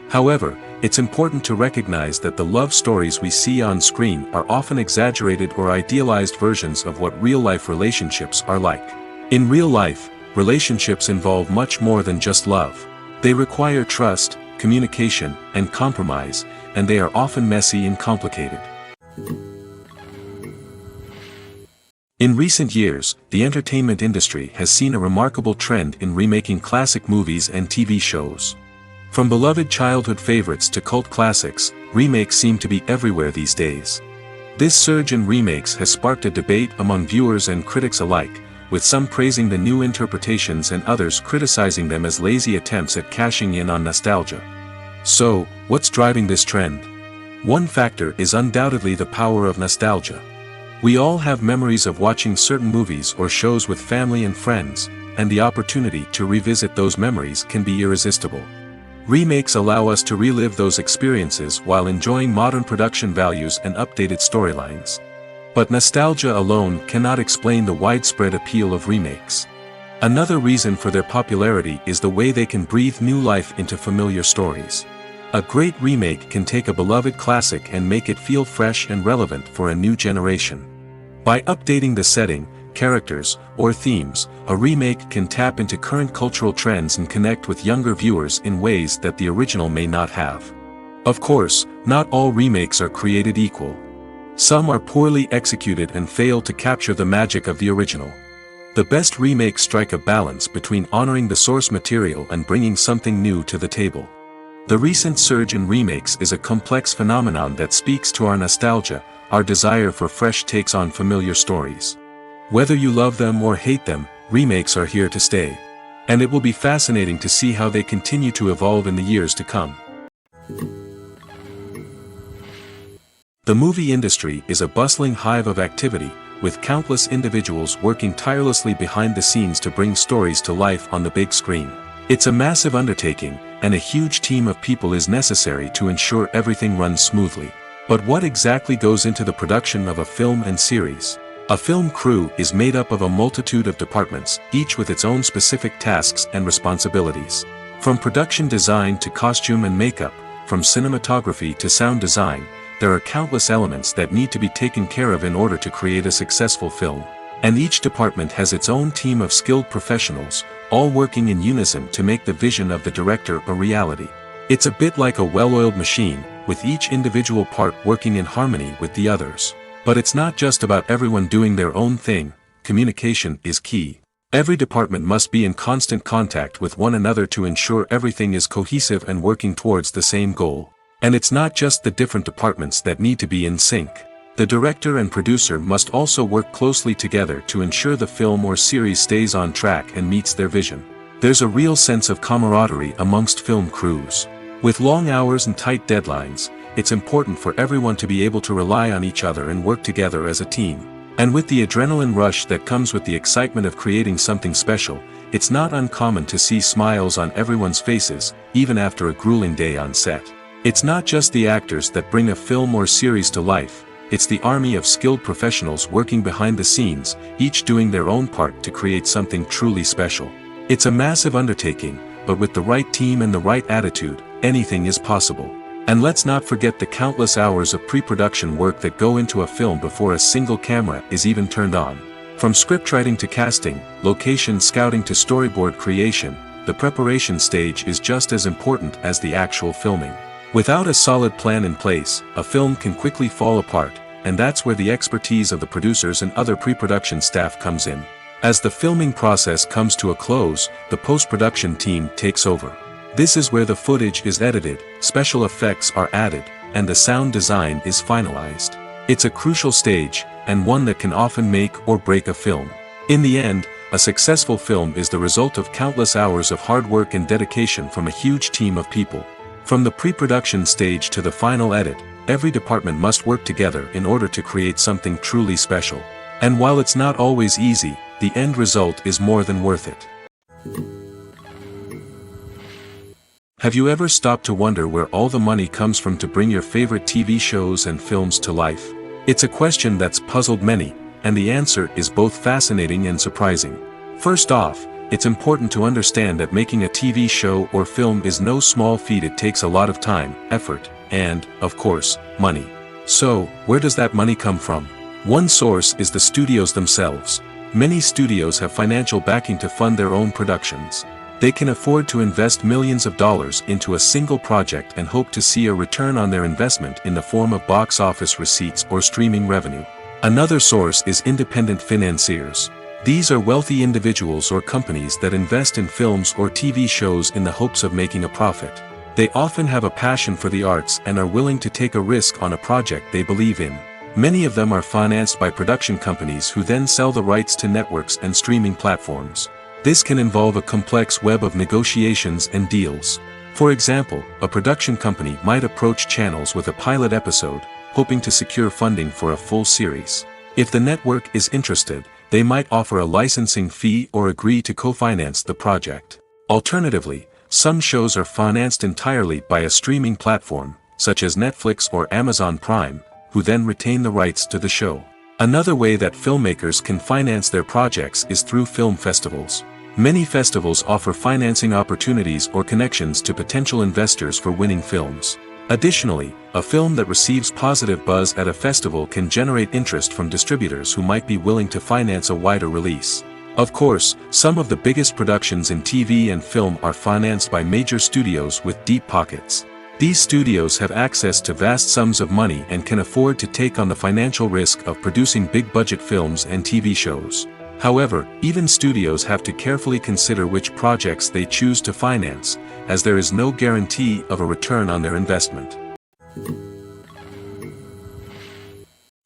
However, it's important to recognize that the love stories we see on screen are often exaggerated or idealized versions of what real-life relationships are like. In real life, relationships involve much more than just love. They require trust, communication, and compromise, and they are often messy and complicated. In recent years, the entertainment industry has seen a remarkable trend in remaking classic movies and TV shows. From beloved childhood favorites to cult classics, remakes seem to be everywhere these days. This surge in remakes has sparked a debate among viewers and critics alike, with some praising the new interpretations and others criticizing them as lazy attempts at cashing in on nostalgia. So, what's driving this trend? One factor is undoubtedly the power of nostalgia. We all have memories of watching certain movies or shows with family and friends, and the opportunity to revisit those memories can be irresistible. Remakes allow us to relive those experiences while enjoying modern production values and updated storylines. But nostalgia alone cannot explain the widespread appeal of remakes. Another reason for their popularity is the way they can breathe new life into familiar stories. A great remake can take a beloved classic and make it feel fresh and relevant for a new generation. By updating the setting, characters, or themes, a remake can tap into current cultural trends and connect with younger viewers in ways that the original may not have. Of course, not all remakes are created equal. Some are poorly executed and fail to capture the magic of the original. The best remakes strike a balance between honoring the source material and bringing something new to the table. The recent surge in remakes is a complex phenomenon that speaks to our nostalgia, our desire for fresh takes on familiar stories. Whether you love them or hate them, remakes are here to stay. And it will be fascinating to see how they continue to evolve in the years to come. The movie industry is a bustling hive of activity, with countless individuals working tirelessly behind the scenes to bring stories to life on the big screen. It's a massive undertaking, and a huge team of people is necessary to ensure everything runs smoothly. But what exactly goes into the production of a film and series? A film crew is made up of a multitude of departments, each with its own specific tasks and responsibilities. From production design to costume and makeup, from cinematography to sound design, there are countless elements that need to be taken care of in order to create a successful film. And each department has its own team of skilled professionals, all working in unison to make the vision of the director a reality. It's a bit like a well-oiled machine, with each individual part working in harmony with the others. But it's not just about everyone doing their own thing. Communication is key. Every department must be in constant contact with one another to ensure everything is cohesive and working towards the same goal. And it's not just the different departments that need to be in sync. The director and producer must also work closely together to ensure the film or series stays on track and meets their vision. There's a real sense of camaraderie amongst film crews. With long hours and tight deadlines, it's important for everyone to be able to rely on each other and work together as a team. And with the adrenaline rush that comes with the excitement of creating something special, it's not uncommon to see smiles on everyone's faces, even after a grueling day on set. It's not just the actors that bring a film or series to life, it's the army of skilled professionals working behind the scenes, each doing their own part to create something truly special. It's a massive undertaking, but with the right team and the right attitude, anything is possible. And let's not forget the countless hours of pre-production work that go into a film before a single camera is even turned on. From scriptwriting to casting, location scouting to storyboard creation, the preparation stage is just as important as the actual filming. Without a solid plan in place, a film can quickly fall apart, and that's where the expertise of the producers and other pre-production staff comes in. As the filming process comes to a close, the post-production team takes over. This is where the footage is edited, special effects are added, and the sound design is finalized. It's a crucial stage, and one that can often make or break a film. In the end, a successful film is the result of countless hours of hard work and dedication from a huge team of people. From the pre-production stage to the final edit, every department must work together in order to create something truly special. And while it's not always easy, the end result is more than worth it. Have you ever stopped to wonder where all the money comes from to bring your favorite TV shows and films to life? It's a question that's puzzled many, and the answer is both fascinating and surprising. First off, it's important to understand that making a TV show or film is no small feat. It takes a lot of time, effort, and, of course, money. So, where does that money come from? One source is the studios themselves. Many studios have financial backing to fund their own productions. They can afford to invest millions of dollars into a single project and hope to see a return on their investment in the form of box office receipts or streaming revenue. Another source is independent financiers. These are wealthy individuals or companies that invest in films or TV shows in the hopes of making a profit. They often have a passion for the arts and are willing to take a risk on a project they believe in. Many of them are financed by production companies who then sell the rights to networks and streaming platforms. This can involve a complex web of negotiations and deals. For example, a production company might approach channels with a pilot episode, hoping to secure funding for a full series. If the network is interested, they might offer a licensing fee or agree to co-finance the project. Alternatively, some shows are financed entirely by a streaming platform, such as Netflix or Amazon Prime, who then retain the rights to the show. Another way that filmmakers can finance their projects is through film festivals. Many festivals offer financing opportunities or connections to potential investors for winning films. Additionally, a film that receives positive buzz at a festival can generate interest from distributors who might be willing to finance a wider release. Of course, some of the biggest productions in TV and film are financed by major studios with deep pockets. These studios have access to vast sums of money and can afford to take on the financial risk of producing big-budget films and TV shows. However, even studios have to carefully consider which projects they choose to finance, as there is no guarantee of a return on their investment.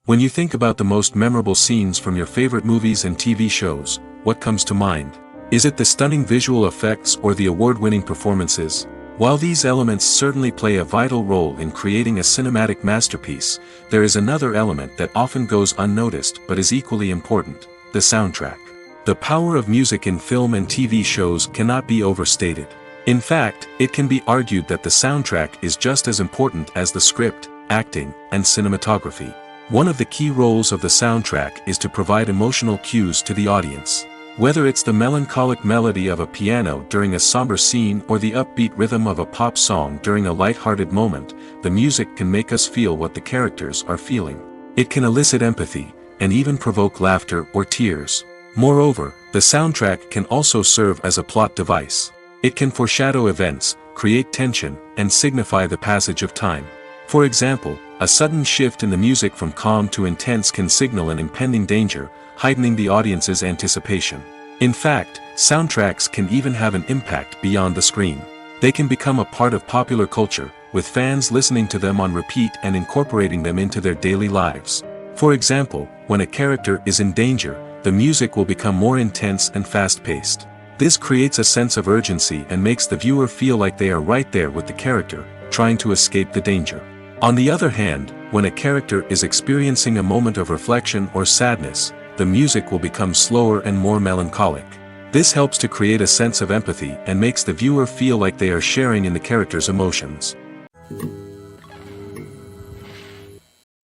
When you think about the most memorable scenes from your favorite movies and TV shows, what comes to mind? Is it the stunning visual effects or the award-winning performances? While these elements certainly play a vital role in creating a cinematic masterpiece, there is another element that often goes unnoticed but is equally important: the soundtrack. The power of music in film and TV shows cannot be overstated. In fact, it can be argued that the soundtrack is just as important as the script, acting, and cinematography. One of the key roles of the soundtrack is to provide emotional cues to the audience. Whether it's the melancholic melody of a piano during a somber scene or the upbeat rhythm of a pop song during a light-hearted moment, the music can make us feel what the characters are feeling. It can elicit empathy, and even provoke laughter or tears. Moreover, the soundtrack can also serve as a plot device. It can foreshadow events, create tension, and signify the passage of time. For example, a sudden shift in the music from calm to intense can signal an impending danger, heightening the audience's anticipation. In fact, soundtracks can even have an impact beyond the screen. They can become a part of popular culture, with fans listening to them on repeat and incorporating them into their daily lives. For example, when a character is in danger, the music will become more intense and fast-paced. This creates a sense of urgency and makes the viewer feel like they are right there with the character, trying to escape the danger. On the other hand, when a character is experiencing a moment of reflection or sadness, the music will become slower and more melancholic. This helps to create a sense of empathy and makes the viewer feel like they are sharing in the character's emotions.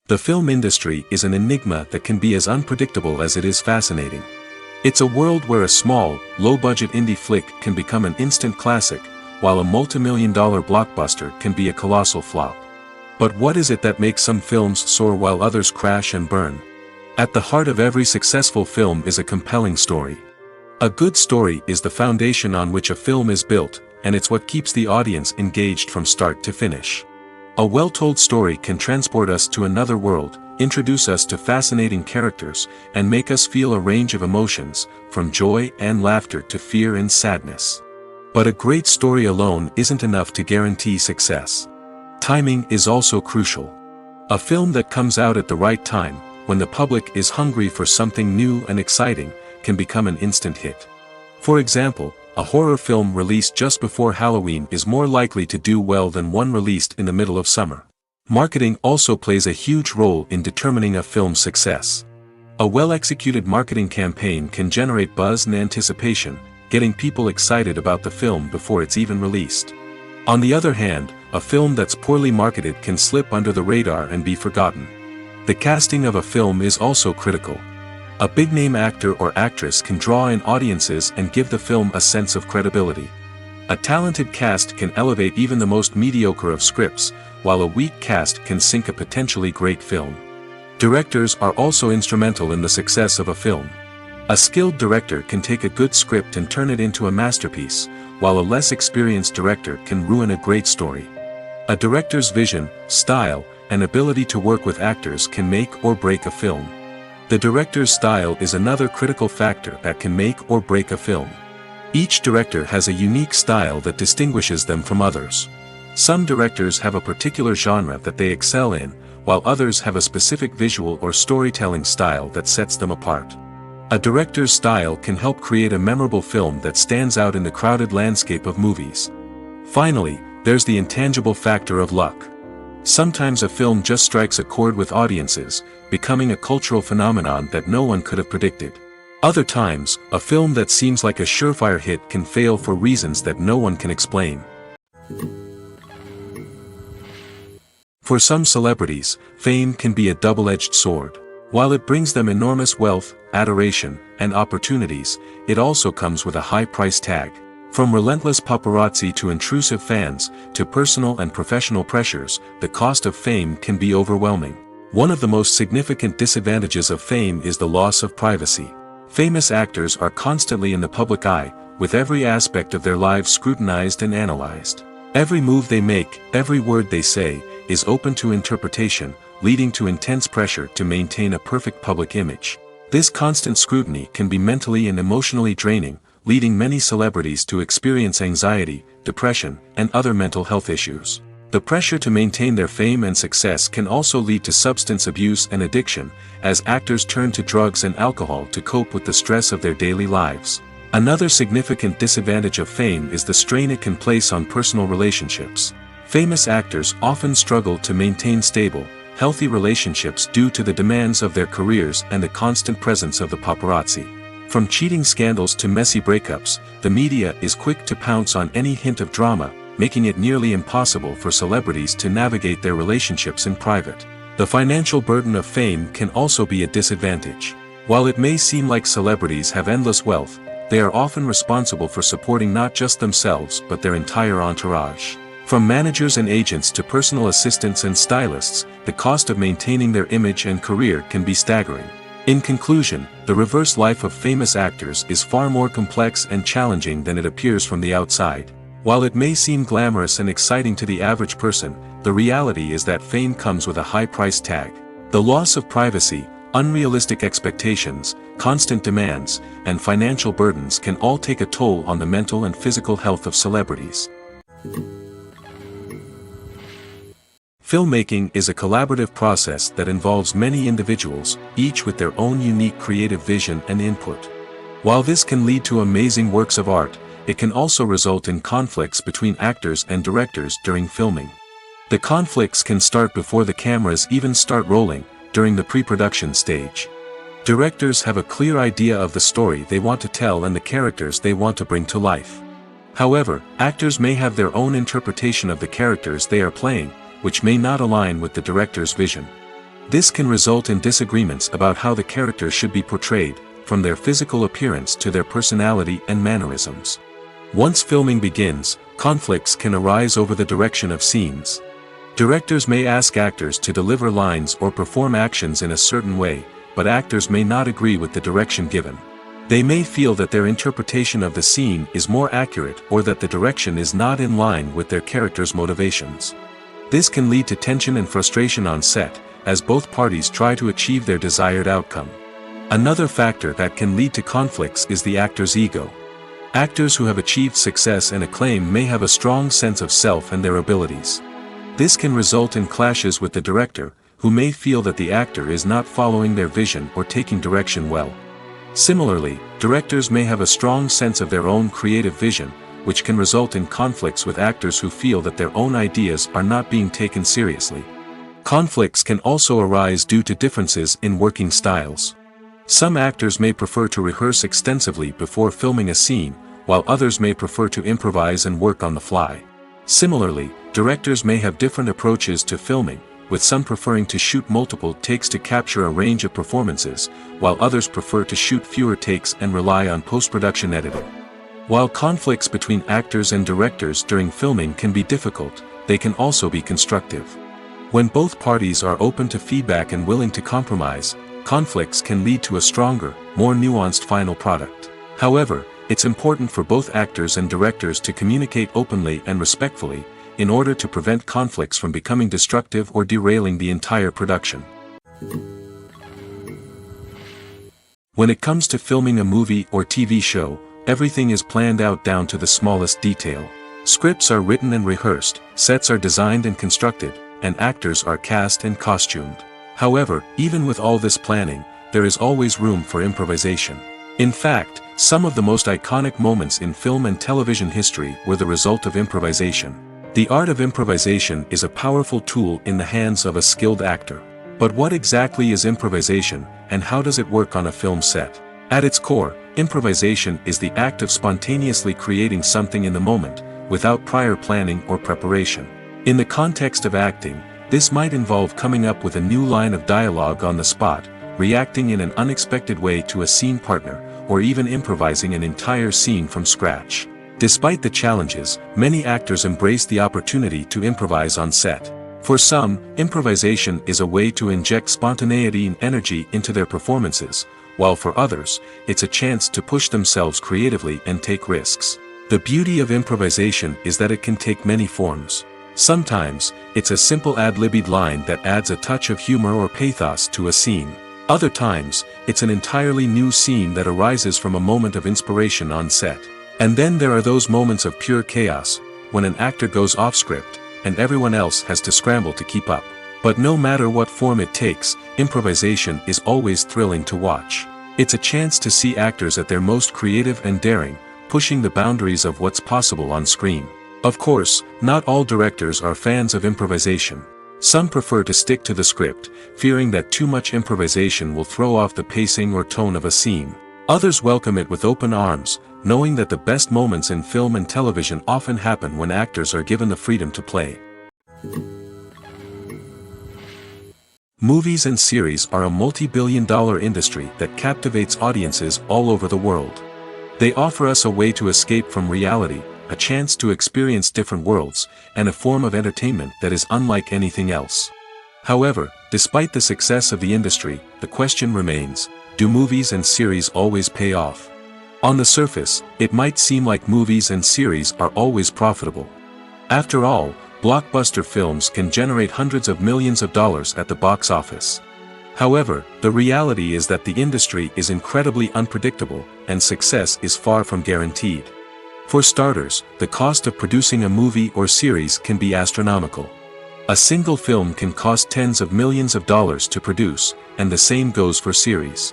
The film industry is an enigma that can be as unpredictable as it is fascinating. It's a world where a small, low-budget indie flick can become an instant classic, while a multi-million-dollar blockbuster can be a colossal flop. But what is it that makes some films soar while others crash and burn? At the heart of every successful film is a compelling story. A good story is the foundation on which a film is built, and it's what keeps the audience engaged from start to finish. A well-told story can transport us to another world, introduce us to fascinating characters, and make us feel a range of emotions, from joy and laughter to fear and sadness. But a great story alone isn't enough to guarantee success. Timing is also crucial. A film that comes out at the right time, when the public is hungry for something new and exciting, can become an instant hit. For example, a horror film released just before Halloween is more likely to do well than one released in the middle of summer. Marketing also plays a huge role in determining a film's success. A well-executed marketing campaign can generate buzz and anticipation, getting people excited about the film before it's even released. On the other hand, a film that's poorly marketed can slip under the radar and be forgotten. The casting of a film is also critical. A big-name actor or actress can draw in audiences and give the film a sense of credibility. A talented cast can elevate even the most mediocre of scripts, while a weak cast can sink a potentially great film. Directors are also instrumental in the success of a film. A skilled director can take a good script and turn it into a masterpiece, while a less experienced director can ruin a great story. A director's vision, style, and ability to work with actors can make or break a film. The director's style is another critical factor that can make or break a film. Each director has a unique style that distinguishes them from others. Some directors have a particular genre that they excel in, while others have a specific visual or storytelling style that sets them apart. A director's style can help create a memorable film that stands out in the crowded landscape of movies. Finally, there's the intangible factor of luck. Sometimes a film just strikes a chord with audiences, becoming a cultural phenomenon that no one could have predicted. Other times, a film that seems like a surefire hit can fail for reasons that no one can explain. For some celebrities, fame can be a double-edged sword. While it brings them enormous wealth, adoration, and opportunities, it also comes with a high price tag. From relentless paparazzi to intrusive fans, to personal and professional pressures, the cost of fame can be overwhelming. One of the most significant disadvantages of fame is the loss of privacy. Famous actors are constantly in the public eye, with every aspect of their lives scrutinized and analyzed. Every move they make, every word they say, is open to interpretation, leading to intense pressure to maintain a perfect public image. This constant scrutiny can be mentally and emotionally draining, leading many celebrities to experience anxiety, depression, and other mental health issues. The pressure to maintain their fame and success can also lead to substance abuse and addiction, as actors turn to drugs and alcohol to cope with the stress of their daily lives. Another significant disadvantage of fame is the strain it can place on personal relationships. Famous actors often struggle to maintain stable, healthy relationships due to the demands of their careers and the constant presence of the paparazzi. From cheating scandals to messy breakups, the media is quick to pounce on any hint of drama, making it nearly impossible for celebrities to navigate their relationships in private. The financial burden of fame can also be a disadvantage. While it may seem like celebrities have endless wealth, they are often responsible for supporting not just themselves but their entire entourage. From managers and agents to personal assistants and stylists, the cost of maintaining their image and career can be staggering. In conclusion, the reverse life of famous actors is far more complex and challenging than it appears from the outside. While it may seem glamorous and exciting to the average person, the reality is that fame comes with a high price tag. The loss of privacy, unrealistic expectations, constant demands, and financial burdens can all take a toll on the mental and physical health of celebrities. Filmmaking is a collaborative process that involves many individuals, each with their own unique creative vision and input. While this can lead to amazing works of art, it can also result in conflicts between actors and directors during filming. The conflicts can start before the cameras even start rolling, during the pre-production stage. Directors have a clear idea of the story they want to tell and the characters they want to bring to life. However, actors may have their own interpretation of the characters they are playing, which may not align with the director's vision. This can result in disagreements about how the characters should be portrayed, from their physical appearance to their personality and mannerisms. Once filming begins, conflicts can arise over the direction of scenes. Directors may ask actors to deliver lines or perform actions in a certain way, but actors may not agree with the direction given. They may feel that their interpretation of the scene is more accurate or that the direction is not in line with their character's motivations. This can lead to tension and frustration on set, as both parties try to achieve their desired outcome. Another factor that can lead to conflicts is the actor's ego. Actors who have achieved success and acclaim may have a strong sense of self and their abilities. This can result in clashes with the director, who may feel that the actor is not following their vision or taking direction well. Similarly, directors may have a strong sense of their own creative vision, which can result in conflicts with actors who feel that their own ideas are not being taken seriously. Conflicts can also arise due to differences in working styles. Some actors may prefer to rehearse extensively before filming a scene, while others may prefer to improvise and work on the fly. Similarly, directors may have different approaches to filming, with some preferring to shoot multiple takes to capture a range of performances, while others prefer to shoot fewer takes and rely on post-production editing. While conflicts between actors and directors during filming can be difficult, they can also be constructive. When both parties are open to feedback and willing to compromise, conflicts can lead to a stronger, more nuanced final product. However, it's important for both actors and directors to communicate openly and respectfully, in order to prevent conflicts from becoming destructive or derailing the entire production. When it comes to filming a movie or TV show, everything is planned out down to the smallest detail. Scripts are written and rehearsed, sets are designed and constructed, and actors are cast and costumed. However, even with all this planning, there is always room for improvisation. In fact, some of the most iconic moments in film and television history were the result of improvisation. The art of improvisation is a powerful tool in the hands of a skilled actor. But what exactly is improvisation, and how does it work on a film set? At its core, improvisation is the act of spontaneously creating something in the moment, without prior planning or preparation. In the context of acting, this might involve coming up with a new line of dialogue on the spot, reacting in an unexpected way to a scene partner, or even improvising an entire scene from scratch. Despite the challenges, many actors embrace the opportunity to improvise on set. For some, improvisation is a way to inject spontaneity and energy into their performances, while for others, it's a chance to push themselves creatively and take risks. The beauty of improvisation is that it can take many forms. Sometimes, it's a simple ad-libbed line that adds a touch of humor or pathos to a scene. Other times, it's an entirely new scene that arises from a moment of inspiration on set. And then there are those moments of pure chaos, when an actor goes off script, and everyone else has to scramble to keep up. But no matter what form it takes, improvisation is always thrilling to watch. It's a chance to see actors at their most creative and daring, pushing the boundaries of what's possible on screen. Of course, not all directors are fans of improvisation. Some prefer to stick to the script, fearing that too much improvisation will throw off the pacing or tone of a scene. Others welcome it with open arms, knowing that the best moments in film and television often happen when actors are given the freedom to play. Movies and series are a multi-billion-dollar industry that captivates audiences all over the world. They offer us a way to escape from reality, a chance to experience different worlds, and a form of entertainment that is unlike anything else. However, despite the success of the industry, the question remains, do movies and series always pay off? On the surface, it might seem like movies and series are always profitable. After all, blockbuster films can generate hundreds of millions of dollars at the box office. However, the reality is that the industry is incredibly unpredictable, and success is far from guaranteed. For starters, the cost of producing a movie or series can be astronomical. A single film can cost tens of millions of dollars to produce, and the same goes for series.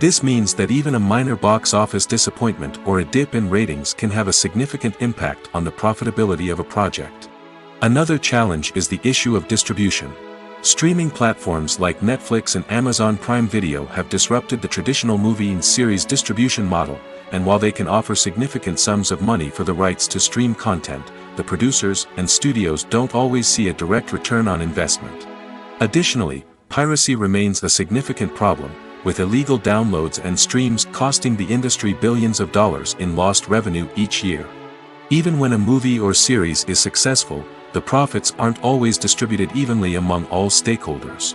This means that even a minor box office disappointment or a dip in ratings can have a significant impact on the profitability of a project. Another challenge is the issue of distribution. Streaming platforms like Netflix and Amazon Prime Video have disrupted the traditional movie and series distribution model, and while they can offer significant sums of money for the rights to stream content, the producers and studios don't always see a direct return on investment. Additionally, piracy remains a significant problem, with illegal downloads and streams costing the industry billions of dollars in lost revenue each year. Even when a movie or series is successful, the profits aren't always distributed evenly among all stakeholders.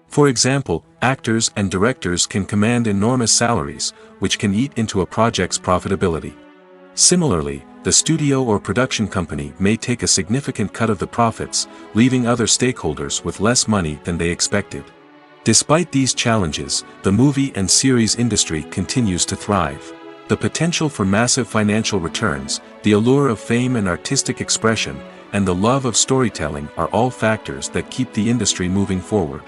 For example, actors and directors can command enormous salaries, which can eat into a project's profitability. Similarly, the studio or production company may take a significant cut of the profits, leaving other stakeholders with less money than they expected. Despite these challenges, the movie and series industry continues to thrive. The potential for massive financial returns, the allure of fame and artistic expression, and the love of storytelling are all factors that keep the industry moving forward.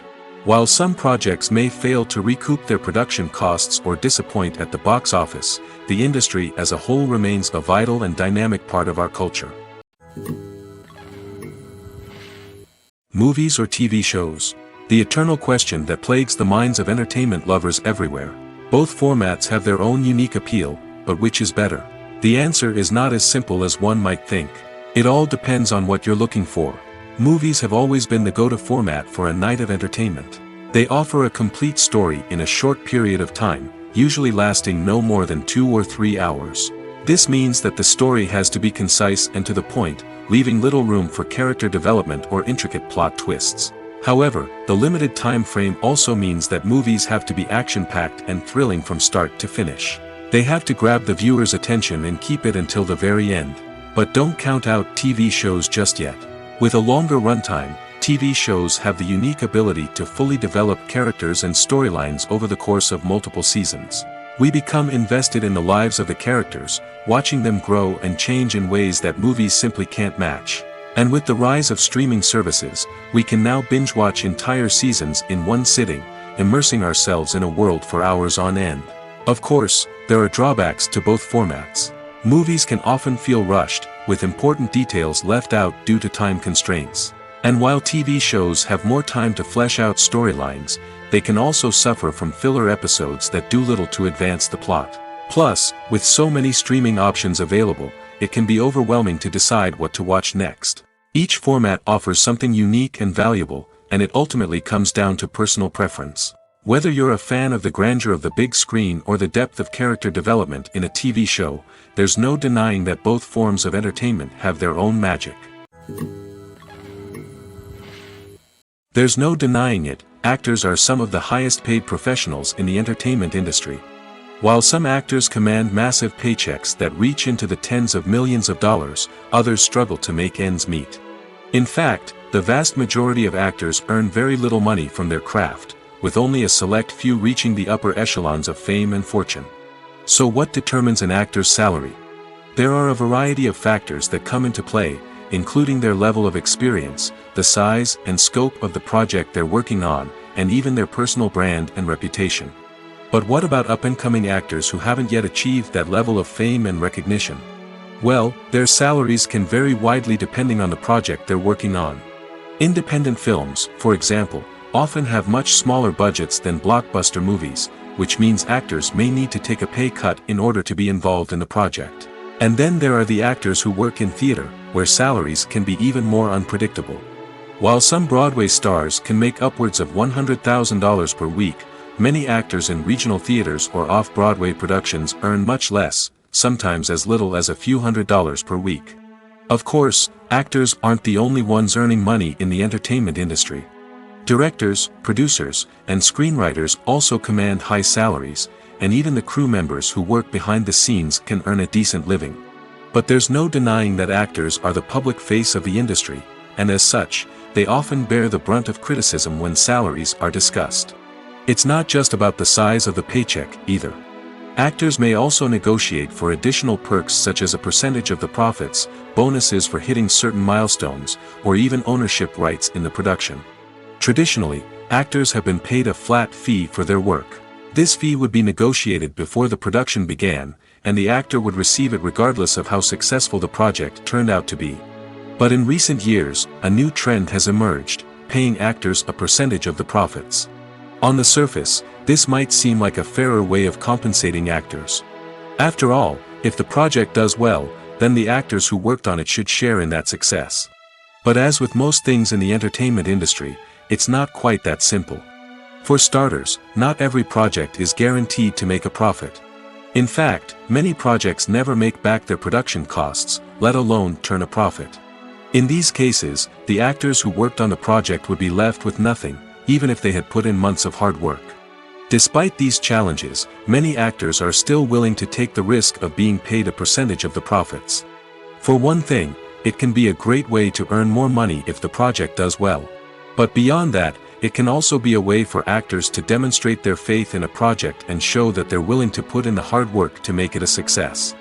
While some projects may fail to recoup their production costs or disappoint at the box office, the industry as a whole remains a vital and dynamic part of our culture. Movies or TV shows? The eternal question that plagues the minds of entertainment lovers everywhere. Both formats have their own unique appeal, but which is better? The answer is not as simple as one might think. It all depends on what you're looking for. Movies have always been the go-to format for a night of entertainment. They offer a complete story in a short period of time, usually lasting no more than 2 or 3 hours. This means that the story has to be concise and to the point, leaving little room for character development or intricate plot twists. However, the limited time frame also means that movies have to be action-packed and thrilling from start to finish. They have to grab the viewer's attention and keep it until the very end. But don't count out TV shows just yet. With a longer runtime, TV shows have the unique ability to fully develop characters and storylines over the course of multiple seasons. We become invested in the lives of the characters, watching them grow and change in ways that movies simply can't match. And with the rise of streaming services, we can now binge-watch entire seasons in one sitting, immersing ourselves in a world for hours on end. Of course, there are drawbacks to both formats. Movies can often feel rushed, with important details left out due to time constraints. And while TV shows have more time to flesh out storylines, they can also suffer from filler episodes that do little to advance the plot. Plus, with so many streaming options available, it can be overwhelming to decide what to watch next. Each format offers something unique and valuable, and it ultimately comes down to personal preference. Whether you're a fan of the grandeur of the big screen or the depth of character development in a TV show, there's no denying that both forms of entertainment have their own magic. There's no denying it, actors are some of the highest paid professionals in the entertainment industry. While some actors command massive paychecks that reach into the tens of millions of dollars, others struggle to make ends meet. In fact, the vast majority of actors earn very little money from their craft, with only a select few reaching the upper echelons of fame and fortune. So what determines an actor's salary? There are a variety of factors that come into play, including their level of experience, the size and scope of the project they're working on, and even their personal brand and reputation. But what about up-and-coming actors who haven't yet achieved that level of fame and recognition? Well, their salaries can vary widely depending on the project they're working on. Independent films, for example, often have much smaller budgets than blockbuster movies, which means actors may need to take a pay cut in order to be involved in the project. And then there are the actors who work in theater, where salaries can be even more unpredictable. While some Broadway stars can make upwards of $100,000 per week, many actors in regional theaters or off-Broadway productions earn much less, sometimes as little as a few $100s per week. Of course, actors aren't the only ones earning money in the entertainment industry. Directors, producers, and screenwriters also command high salaries, and even the crew members who work behind the scenes can earn a decent living. But there's no denying that actors are the public face of the industry, and as such, they often bear the brunt of criticism when salaries are discussed. It's not just about the size of the paycheck, either. Actors may also negotiate for additional perks such as a percentage of the profits, bonuses for hitting certain milestones, or even ownership rights in the production. Traditionally, actors have been paid a flat fee for their work. This fee would be negotiated before the production began, and the actor would receive it regardless of how successful the project turned out to be. But in recent years, a new trend has emerged, paying actors a percentage of the profits. On the surface, this might seem like a fairer way of compensating actors. After all, if the project does well, then the actors who worked on it should share in that success. But as with most things in the entertainment industry, it's not quite that simple. For starters, not every project is guaranteed to make a profit. In fact, many projects never make back their production costs, let alone turn a profit. In these cases, the actors who worked on the project would be left with nothing, even if they had put in months of hard work. Despite these challenges, many actors are still willing to take the risk of being paid a percentage of the profits. For one thing, it can be a great way to earn more money if the project does well. But beyond that, it can also be a way for actors to demonstrate their faith in a project and show that they're willing to put in the hard work to make it a success.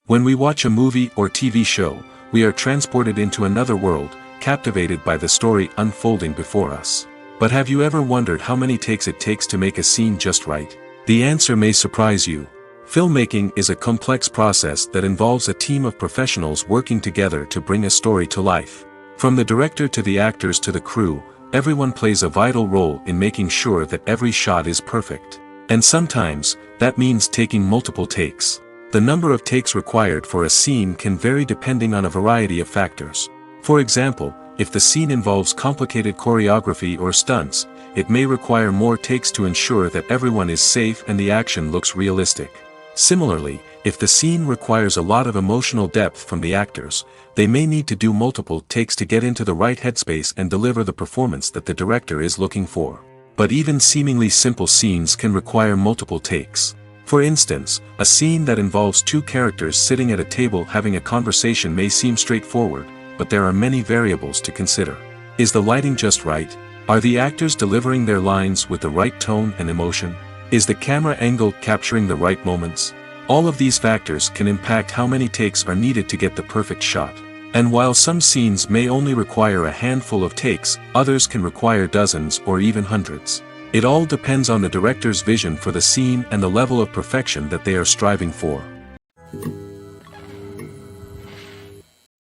When we watch a movie or TV show, we are transported into another world, captivated by the story unfolding before us. But have you ever wondered how many takes it takes to make a scene just right? The answer may surprise you. Filmmaking is a complex process that involves a team of professionals working together to bring a story to life. From the director to the actors to the crew, everyone plays a vital role in making sure that every shot is perfect. And sometimes, that means taking multiple takes. The number of takes required for a scene can vary depending on a variety of factors. For example, if the scene involves complicated choreography or stunts, it may require more takes to ensure that everyone is safe and the action looks realistic. Similarly, if the scene requires a lot of emotional depth from the actors, they may need to do multiple takes to get into the right headspace and deliver the performance that the director is looking for. But even seemingly simple scenes can require multiple takes. For instance, a scene that involves two characters sitting at a table having a conversation may seem straightforward, but there are many variables to consider. Is the lighting just right? Are the actors delivering their lines with the right tone and emotion? Is the camera angle capturing the right moments? All of these factors can impact how many takes are needed to get the perfect shot. And while some scenes may only require a handful of takes, others can require dozens or even hundreds. It all depends on the director's vision for the scene and the level of perfection that they are striving for.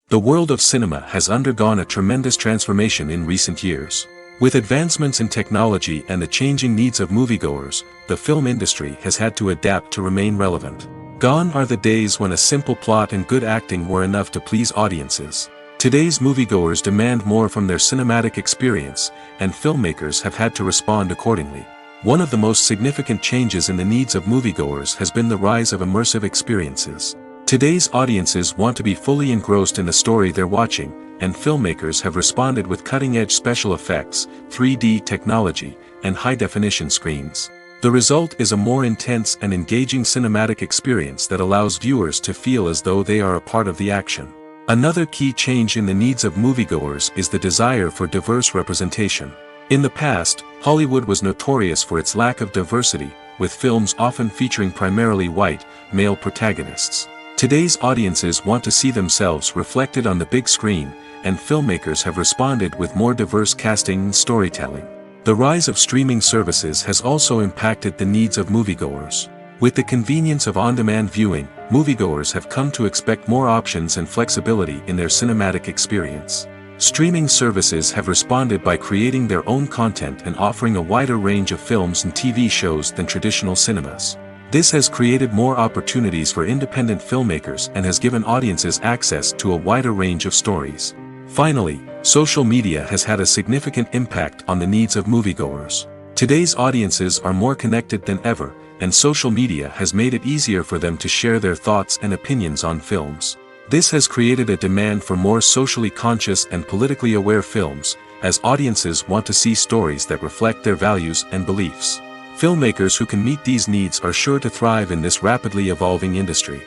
The world of cinema has undergone a tremendous transformation in recent years. With advancements in technology and the changing needs of moviegoers, the film industry has had to adapt to remain relevant. Gone are the days when a simple plot and good acting were enough to please audiences. Today's moviegoers demand more from their cinematic experience, and filmmakers have had to respond accordingly. One of the most significant changes in the needs of moviegoers has been the rise of immersive experiences. Today's audiences want to be fully engrossed in the story they're watching, and filmmakers have responded with cutting-edge special effects, 3D technology, and high-definition screens. The result is a more intense and engaging cinematic experience that allows viewers to feel as though they are a part of the action. Another key change in the needs of moviegoers is the desire for diverse representation. In the past, Hollywood was notorious for its lack of diversity, with films often featuring primarily white, male protagonists. Today's audiences want to see themselves reflected on the big screen, and filmmakers have responded with more diverse casting and storytelling. The rise of streaming services has also impacted the needs of moviegoers. With the convenience of on-demand viewing, moviegoers have come to expect more options and flexibility in their cinematic experience. Streaming services have responded by creating their own content and offering a wider range of films and TV shows than traditional cinemas. This has created more opportunities for independent filmmakers and has given audiences access to a wider range of stories. Finally, social media has had a significant impact on the needs of moviegoers. Today's audiences are more connected than ever, and social media has made it easier for them to share their thoughts and opinions on films. This has created a demand for more socially conscious and politically aware films, as audiences want to see stories that reflect their values and beliefs. Filmmakers who can meet these needs are sure to thrive in this rapidly evolving industry.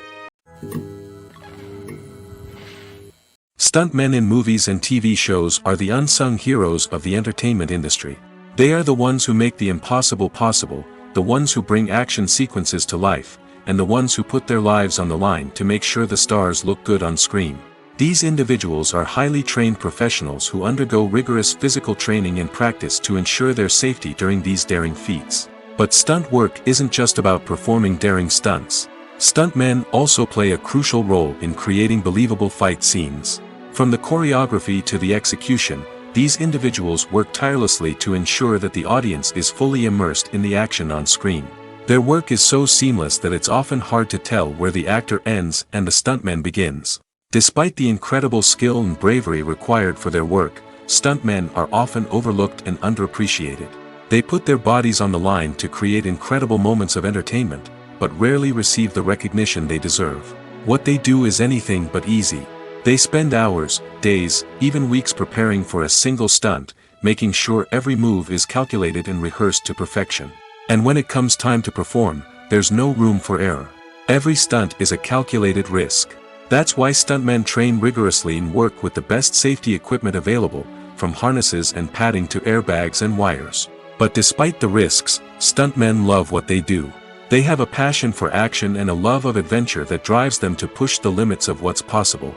Stuntmen in movies and TV shows are the unsung heroes of the entertainment industry. They are the ones who make the impossible possible, the ones who bring action sequences to life, and the ones who put their lives on the line to make sure the stars look good on screen. These individuals are highly trained professionals who undergo rigorous physical training and practice to ensure their safety during these daring feats. But stunt work isn't just about performing daring stunts. Stuntmen also play a crucial role in creating believable fight scenes. From the choreography to the execution, these individuals work tirelessly to ensure that the audience is fully immersed in the action on screen. Their work is so seamless that it's often hard to tell where the actor ends and the stuntman begins. Despite the incredible skill and bravery required for their work, stuntmen are often overlooked and underappreciated. They put their bodies on the line to create incredible moments of entertainment, but rarely receive the recognition they deserve. What they do is anything but easy. They spend hours, days, even weeks preparing for a single stunt, making sure every move is calculated and rehearsed to perfection. And when it comes time to perform, there's no room for error. Every stunt is a calculated risk. That's why stuntmen train rigorously and work with the best safety equipment available, from harnesses and padding to airbags and wires. But despite the risks, stuntmen love what they do. They have a passion for action and a love of adventure that drives them to push the limits of what's possible.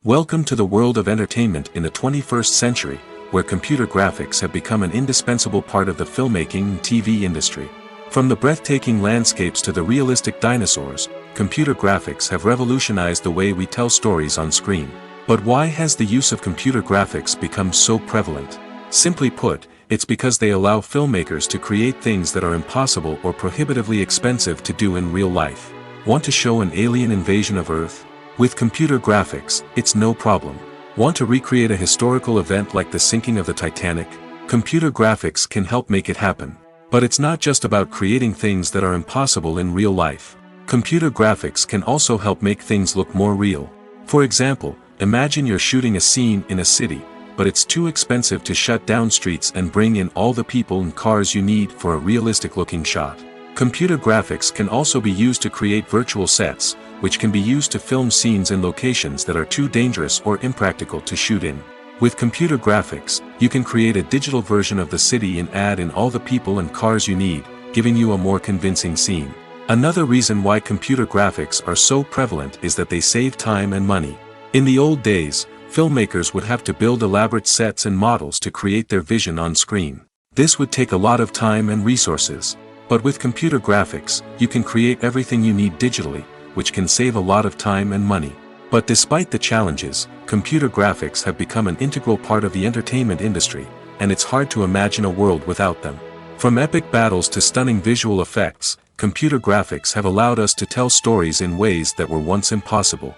Welcome to the world of entertainment in the 21st century, where computer graphics have become an indispensable part of the filmmaking and TV industry. From the breathtaking landscapes to the realistic dinosaurs, computer graphics have revolutionized the way we tell stories on screen. But why has the use of computer graphics become so prevalent? Simply put, it's because they allow filmmakers to create things that are impossible or prohibitively expensive to do in real life. Want to show an alien invasion of Earth? With computer graphics, it's no problem. Want to recreate a historical event like the sinking of the Titanic? Computer graphics can help make it happen. But it's not just about creating things that are impossible in real life. Computer graphics can also help make things look more real. For example, imagine you're shooting a scene in a city, but it's too expensive to shut down streets and bring in all the people and cars you need for a realistic-looking shot. Computer graphics can also be used to create virtual sets, which can be used to film scenes in locations that are too dangerous or impractical to shoot in. With computer graphics, you can create a digital version of the city and add in all the people and cars you need, giving you a more convincing scene. Another reason why computer graphics are so prevalent is that they save time and money. In the old days, filmmakers would have to build elaborate sets and models to create their vision on screen. This would take a lot of time and resources. But with computer graphics, you can create everything you need digitally, which can save a lot of time and money. But despite the challenges, computer graphics have become an integral part of the entertainment industry, and it's hard to imagine a world without them. From epic battles to stunning visual effects, computer graphics have allowed us to tell stories in ways that were once impossible.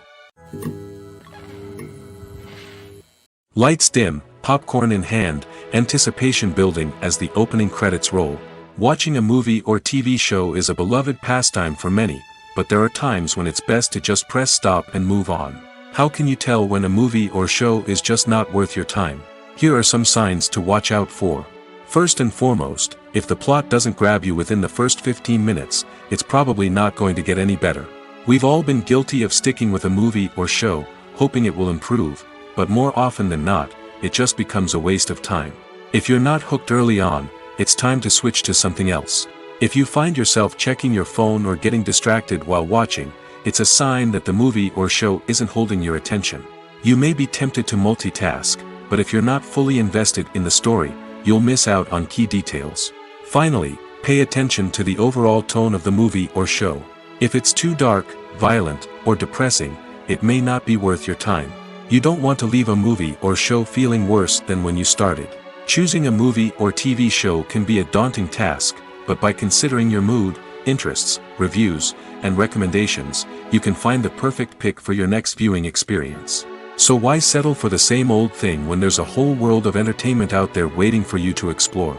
Lights dim, popcorn in hand, anticipation building as the opening credits roll. Watching a movie or TV show is a beloved pastime for many, but there are times when it's best to just press stop and move on. How can you tell when a movie or show is just not worth your time? Here are some signs to watch out for. First and foremost, if the plot doesn't grab you within the first 15 minutes, it's probably not going to get any better. We've all been guilty of sticking with a movie or show, hoping it will improve, but more often than not, it just becomes a waste of time. If you're not hooked early on, it's time to switch to something else. If you find yourself checking your phone or getting distracted while watching, it's a sign that the movie or show isn't holding your attention. You may be tempted to multitask, but if you're not fully invested in the story, you'll miss out on key details. Finally, pay attention to the overall tone of the movie or show. If it's too dark, violent, or depressing, it may not be worth your time. You don't want to leave a movie or show feeling worse than when you started. Choosing a movie or TV show can be a daunting task, but by considering your mood, interests, reviews, and recommendations, you can find the perfect pick for your next viewing experience. So why settle for the same old thing when there's a whole world of entertainment out there waiting for you to explore?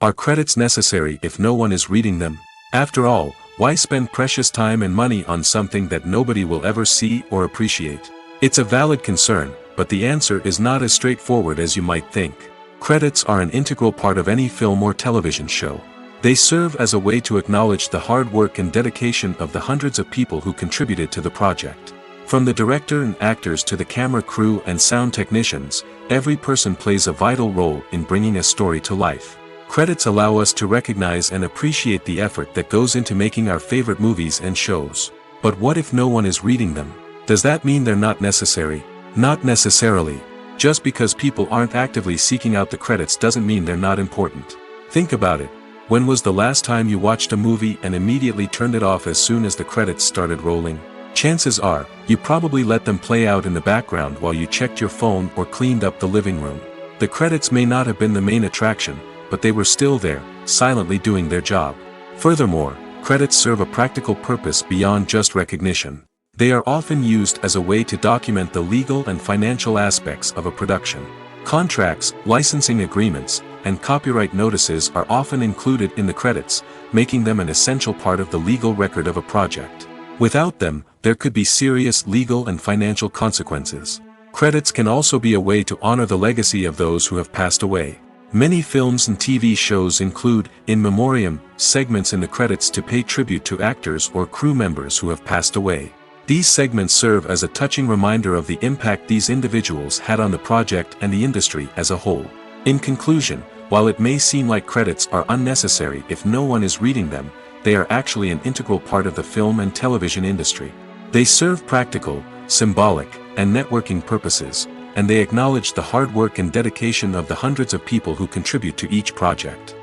Are credits necessary if no one is reading them? After all, why spend precious time and money on something that nobody will ever see or appreciate? It's a valid concern, but the answer is not as straightforward as you might think. Credits are an integral part of any film or television show. They serve as a way to acknowledge the hard work and dedication of the hundreds of people who contributed to the project. From the director and actors to the camera crew and sound technicians, every person plays a vital role in bringing a story to life. Credits allow us to recognize and appreciate the effort that goes into making our favorite movies and shows. But what if no one is reading them? Does that mean they're not necessary? Not necessarily. Just because people aren't actively seeking out the credits doesn't mean they're not important. Think about it. When was the last time you watched a movie and immediately turned it off as soon as the credits started rolling? Chances are, you probably let them play out in the background while you checked your phone or cleaned up the living room. The credits may not have been the main attraction, but they were still there, silently doing their job. Furthermore, credits serve a practical purpose beyond just recognition. They are often used as a way to document the legal and financial aspects of a production. Contracts, licensing agreements, and copyright notices are often included in the credits, making them an essential part of the legal record of a project. Without them, there could be serious legal and financial consequences. Credits can also be a way to honor the legacy of those who have passed away. Many films and TV shows include, in memoriam, segments in the credits to pay tribute to actors or crew members who have passed away. These segments serve as a touching reminder of the impact these individuals had on the project and the industry as a whole. In conclusion, while it may seem like credits are unnecessary if no one is reading them, they are actually an integral part of the film and television industry. They serve practical, symbolic, and networking purposes, and they acknowledge the hard work and dedication of the hundreds of people who contribute to each project.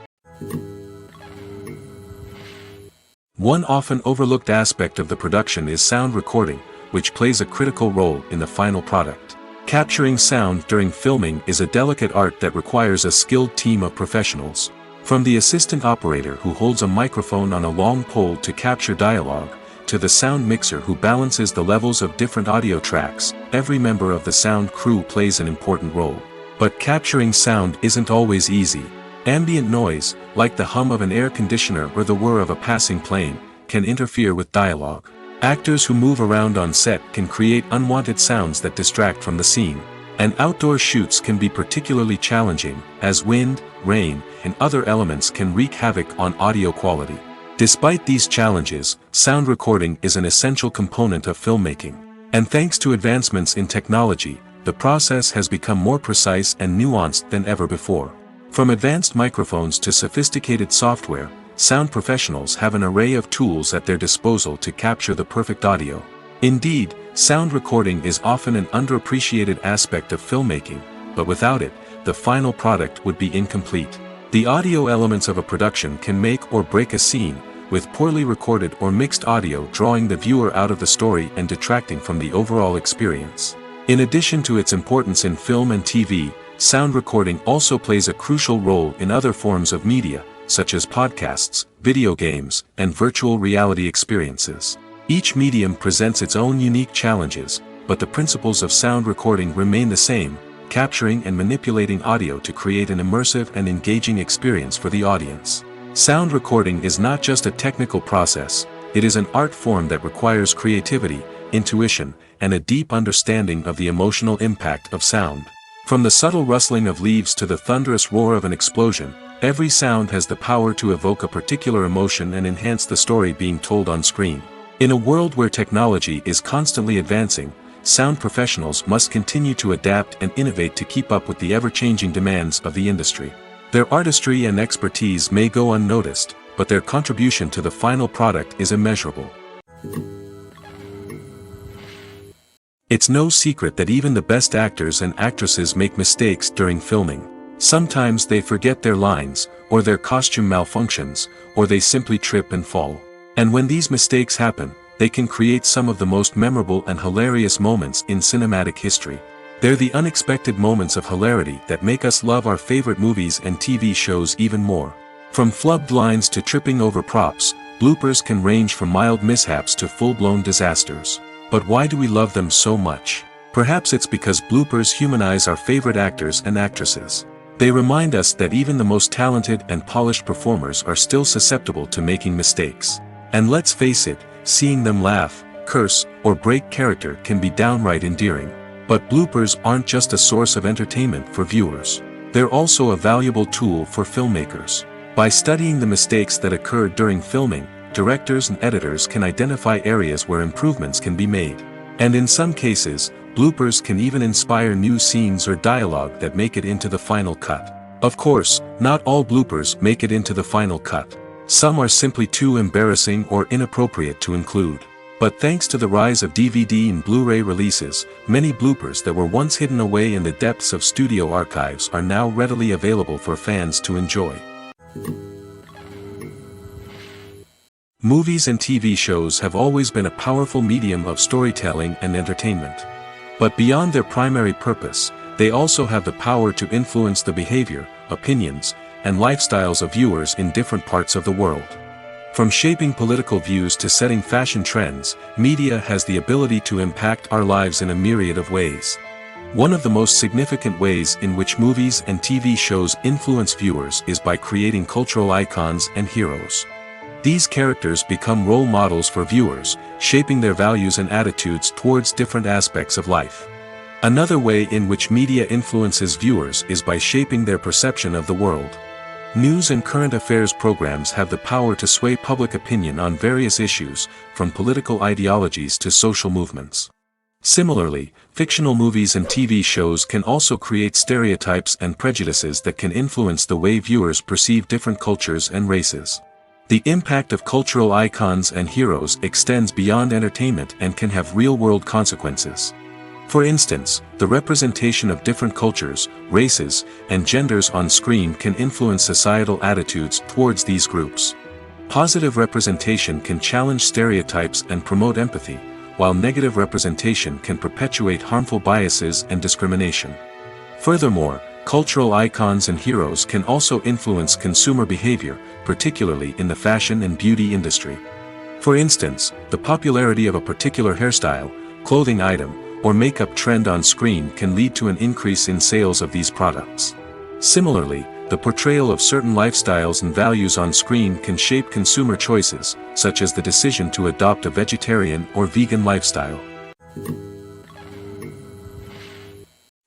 One often overlooked aspect of the production is sound recording, which plays a critical role in the final product. Capturing sound during filming is a delicate art that requires a skilled team of professionals. From the assistant operator who holds a microphone on a long pole to capture dialogue, to the sound mixer who balances the levels of different audio tracks, every member of the sound crew plays an important role. But capturing sound isn't always easy. Ambient noise, like the hum of an air conditioner or the whir of a passing plane, can interfere with dialogue. Actors who move around on set can create unwanted sounds that distract from the scene. And outdoor shoots can be particularly challenging, as wind, rain, and other elements can wreak havoc on audio quality. Despite these challenges, sound recording is an essential component of filmmaking. And thanks to advancements in technology, the process has become more precise and nuanced than ever before. From advanced microphones to sophisticated software, sound professionals have an array of tools at their disposal to capture the perfect audio. Indeed, sound recording is often an underappreciated aspect of filmmaking, but without it, the final product would be incomplete. The audio elements of a production can make or break a scene, with poorly recorded or mixed audio drawing the viewer out of the story and detracting from the overall experience. In addition to its importance in film and TV, sound recording also plays a crucial role in other forms of media, such as podcasts, video games, and virtual reality experiences. Each medium presents its own unique challenges, but the principles of sound recording remain the same, capturing and manipulating audio to create an immersive and engaging experience for the audience. Sound recording is not just a technical process, it is an art form that requires creativity, intuition, and a deep understanding of the emotional impact of sound. From the subtle rustling of leaves to the thunderous roar of an explosion, every sound has the power to evoke a particular emotion and enhance the story being told on screen. In a world where technology is constantly advancing, sound professionals must continue to adapt and innovate to keep up with the ever-changing demands of the industry. Their artistry and expertise may go unnoticed, but their contribution to the final product is immeasurable. It's no secret that even the best actors and actresses make mistakes during filming. Sometimes they forget their lines, or their costume malfunctions, or they simply trip and fall. And when these mistakes happen, they can create some of the most memorable and hilarious moments in cinematic history. They're the unexpected moments of hilarity that make us love our favorite movies and TV shows even more. From flubbed lines to tripping over props, bloopers can range from mild mishaps to full-blown disasters. But why do we love them so much? Perhaps it's because bloopers humanize our favorite actors and actresses. They remind us that even the most talented and polished performers are still susceptible to making mistakes. And let's face it, seeing them laugh, curse, or break character can be downright endearing. But bloopers aren't just a source of entertainment for viewers. They're also a valuable tool for filmmakers. By studying the mistakes that occurred during filming, directors and editors can identify areas where improvements can be made. And in some cases, bloopers can even inspire new scenes or dialogue that make it into the final cut. Of course, not all bloopers make it into the final cut. Some are simply too embarrassing or inappropriate to include. But thanks to the rise of DVD and Blu-ray releases, many bloopers that were once hidden away in the depths of studio archives are now readily available for fans to enjoy. Movies and TV shows have always been a powerful medium of storytelling and entertainment. But beyond their primary purpose, they also have the power to influence the behavior, opinions, and lifestyles of viewers in different parts of the world. From shaping political views to setting fashion trends, media has the ability to impact our lives in a myriad of ways. One of the most significant ways in which movies and TV shows influence viewers is by creating cultural icons and heroes. These characters become role models for viewers, shaping their values and attitudes towards different aspects of life. Another way in which media influences viewers is by shaping their perception of the world. News and current affairs programs have the power to sway public opinion on various issues, from political ideologies to social movements. Similarly, fictional movies and TV shows can also create stereotypes and prejudices that can influence the way viewers perceive different cultures and races. The impact of cultural icons and heroes extends beyond entertainment and can have real-world consequences. For instance, the representation of different cultures, races, and genders on screen can influence societal attitudes towards these groups. Positive representation can challenge stereotypes and promote empathy, while negative representation can perpetuate harmful biases and discrimination. Furthermore, cultural icons and heroes can also influence consumer behavior, particularly in the fashion and beauty industry. For instance, the popularity of a particular hairstyle, clothing item, or makeup trend on screen can lead to an increase in sales of these products. Similarly, the portrayal of certain lifestyles and values on screen can shape consumer choices, such as the decision to adopt a vegetarian or vegan lifestyle.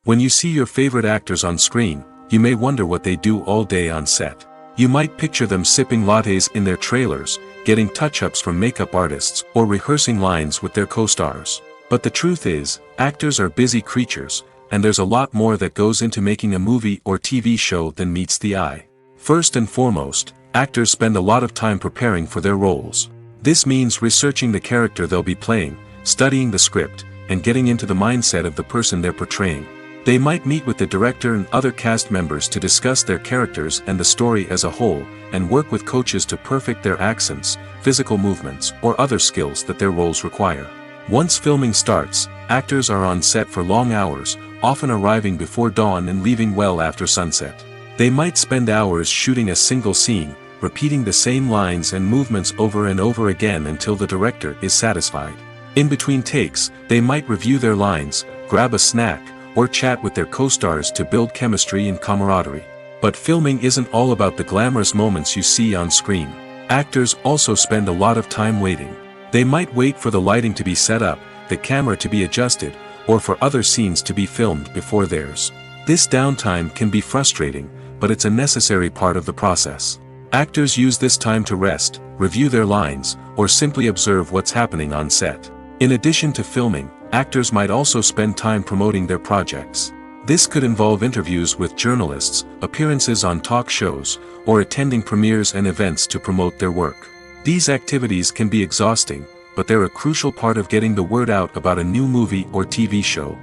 When you see your favorite actors on screen, you may wonder what they do all day on set. You might picture them sipping lattes in their trailers, getting touch-ups from makeup artists, or rehearsing lines with their co-stars. But the truth is, actors are busy creatures, and there's a lot more that goes into making a movie or TV show than meets the eye. First and foremost, actors spend a lot of time preparing for their roles. This means researching the character they'll be playing, studying the script, and getting into the mindset of the person they're portraying. They might meet with the director and other cast members to discuss their characters and the story as a whole, and work with coaches to perfect their accents, physical movements, or other skills that their roles require. Once filming starts, actors are on set for long hours, often arriving before dawn and leaving well after sunset. They might spend hours shooting a single scene, repeating the same lines and movements over and over again until the director is satisfied. In between takes, they might review their lines, grab a snack, or chat with their co-stars to build chemistry and camaraderie. But filming isn't all about the glamorous moments you see on screen. Actors also spend a lot of time waiting. They might wait for the lighting to be set up, the camera to be adjusted, or for other scenes to be filmed before theirs. This downtime can be frustrating, but it's a necessary part of the process. Actors use this time to rest, review their lines, or simply observe what's happening on set. In addition to filming, actors might also spend time promoting their projects. This could involve interviews with journalists, appearances on talk shows, or attending premieres and events to promote their work. These activities can be exhausting, but they're a crucial part of getting the word out about a new movie or TV show.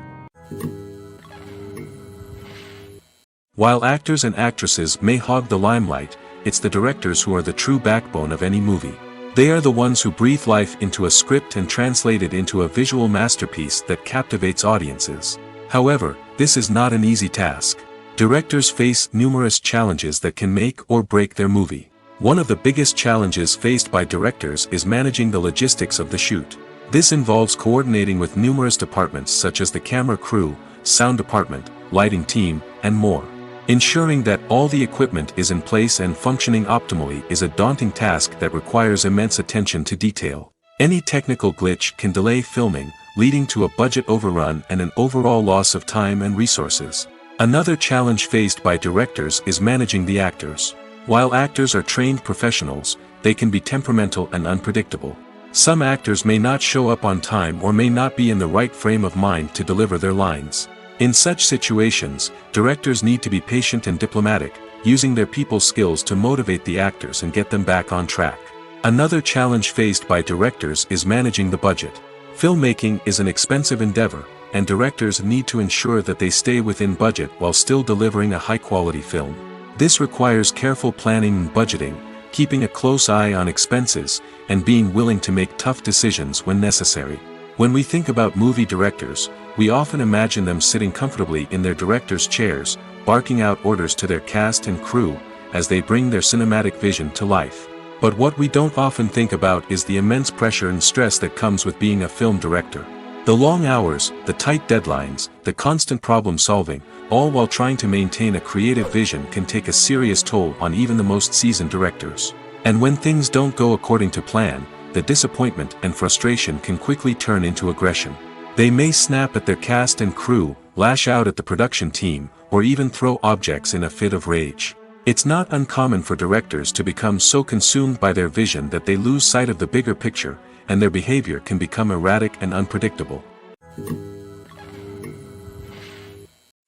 While actors and actresses may hog the limelight, it's the directors who are the true backbone of any movie. They are the ones who breathe life into a script and translate it into a visual masterpiece that captivates audiences. However, this is not an easy task. Directors face numerous challenges that can make or break their movie. One of the biggest challenges faced by directors is managing the logistics of the shoot. This involves coordinating with numerous departments such as the camera crew, sound department, lighting team, and more. Ensuring that all the equipment is in place and functioning optimally is a daunting task that requires immense attention to detail. Any technical glitch can delay filming, leading to a budget overrun and an overall loss of time and resources. Another challenge faced by directors is managing the actors. While actors are trained professionals, they can be temperamental and unpredictable. Some actors may not show up on time or may not be in the right frame of mind to deliver their lines. In such situations, directors need to be patient and diplomatic, using their people skills to motivate the actors and get them back on track. Another challenge faced by directors is managing the budget. Filmmaking is an expensive endeavor, and directors need to ensure that they stay within budget while still delivering a high-quality film. This requires careful planning and budgeting, keeping a close eye on expenses, and being willing to make tough decisions when necessary. When we think about movie directors, we often imagine them sitting comfortably in their director's chairs, barking out orders to their cast and crew, as they bring their cinematic vision to life. But what we don't often think about is the immense pressure and stress that comes with being a film director. The long hours, the tight deadlines, the constant problem solving, all while trying to maintain a creative vision can take a serious toll on even the most seasoned directors. And when things don't go according to plan, the disappointment and frustration can quickly turn into aggression. They may snap at their cast and crew, lash out at the production team, or even throw objects in a fit of rage. It's not uncommon for directors to become so consumed by their vision that they lose sight of the bigger picture, and their behavior can become erratic and unpredictable.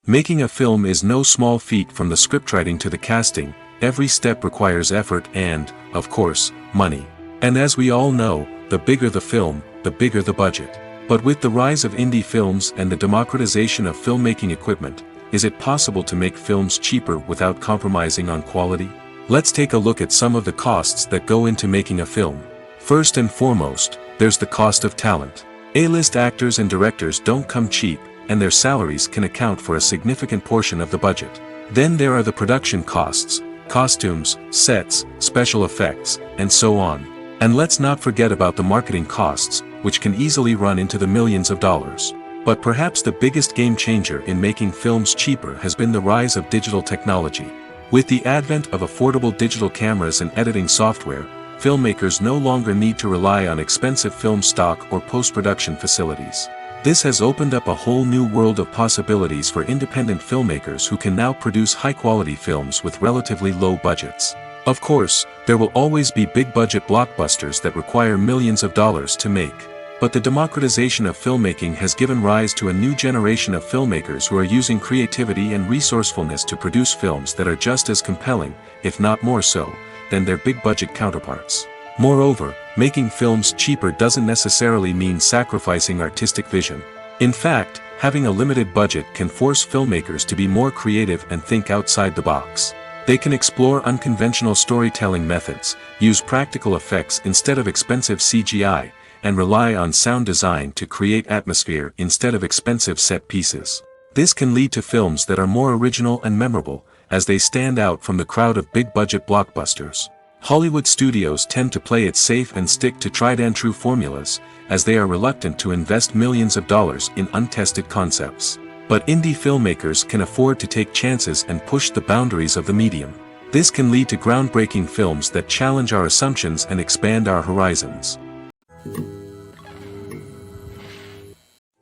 Making a film is no small feat. From the scriptwriting to the casting, every step requires effort and, of course, money. And as we all know, the bigger the film, the bigger the budget. But with the rise of indie films and the democratization of filmmaking equipment, is it possible to make films cheaper without compromising on quality? Let's take a look at some of the costs that go into making a film. First and foremost, there's the cost of talent. A-list actors and directors don't come cheap, and their salaries can account for a significant portion of the budget. Then there are the production costs, costumes, sets, special effects, and so on. And let's not forget about the marketing costs, which can easily run into the millions of dollars. But perhaps the biggest game changer in making films cheaper has been the rise of digital technology. With the advent of affordable digital cameras and editing software, filmmakers no longer need to rely on expensive film stock or post-production facilities. This has opened up a whole new world of possibilities for independent filmmakers who can now produce high-quality films with relatively low budgets. Of course, there will always be big-budget blockbusters that require millions of dollars to make. But the democratization of filmmaking has given rise to a new generation of filmmakers who are using creativity and resourcefulness to produce films that are just as compelling, if not more so, than their big-budget counterparts. Moreover, making films cheaper doesn't necessarily mean sacrificing artistic vision. In fact, having a limited budget can force filmmakers to be more creative and think outside the box. They can explore unconventional storytelling methods, use practical effects instead of expensive CGI, and rely on sound design to create atmosphere instead of expensive set pieces. This can lead to films that are more original and memorable, as they stand out from the crowd of big-budget blockbusters. Hollywood studios tend to play it safe and stick to tried-and-true formulas, as they are reluctant to invest millions of dollars in untested concepts. But indie filmmakers can afford to take chances and push the boundaries of the medium. This can lead to groundbreaking films that challenge our assumptions and expand our horizons.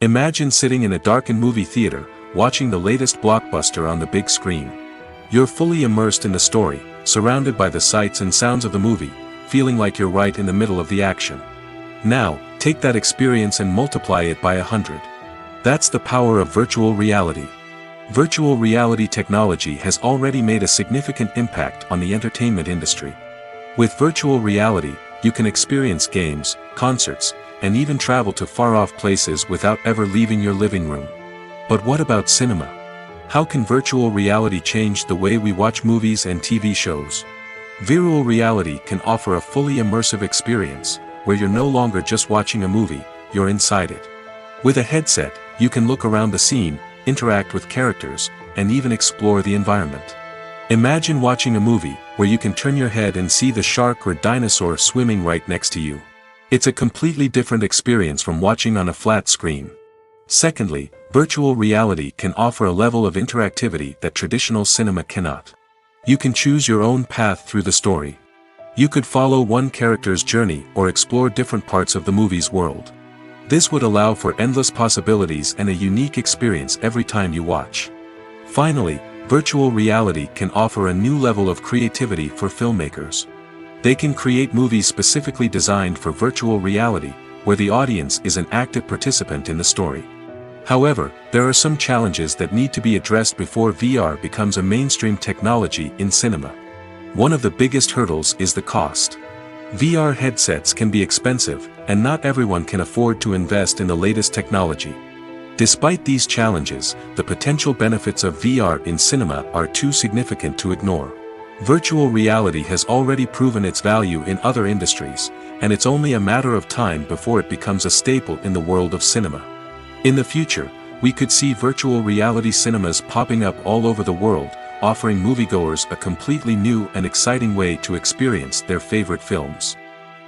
Imagine sitting in a darkened movie theater, watching the latest blockbuster on the big screen. You're fully immersed in the story, surrounded by the sights and sounds of the movie, feeling like you're right in the middle of the action. Now, take that experience and multiply it by 100. That's the power of virtual reality. Virtual reality technology has already made a significant impact on the entertainment industry. With virtual reality, you can experience games, concerts, and even travel to far-off places without ever leaving your living room. But what about cinema? How can virtual reality change the way we watch movies and TV shows? Virtual reality can offer a fully immersive experience, where you're no longer just watching a movie, you're inside it. With a headset, you can look around the scene, interact with characters, and even explore the environment. Imagine watching a movie, where you can turn your head and see the shark or dinosaur swimming right next to you. It's a completely different experience from watching on a flat screen. Secondly, virtual reality can offer a level of interactivity that traditional cinema cannot. You can choose your own path through the story. You could follow one character's journey or explore different parts of the movie's world. This would allow for endless possibilities and a unique experience every time you watch. Finally, virtual reality can offer a new level of creativity for filmmakers. They can create movies specifically designed for virtual reality, where the audience is an active participant in the story. However, there are some challenges that need to be addressed before VR becomes a mainstream technology in cinema. One of the biggest hurdles is the cost. VR headsets can be expensive, and not everyone can afford to invest in the latest technology. Despite these challenges, the potential benefits of VR in cinema are too significant to ignore. Virtual reality has already proven its value in other industries, and it's only a matter of time before it becomes a staple in the world of cinema. In the future, we could see virtual reality cinemas popping up all over the world, offering moviegoers a completely new and exciting way to experience their favorite films.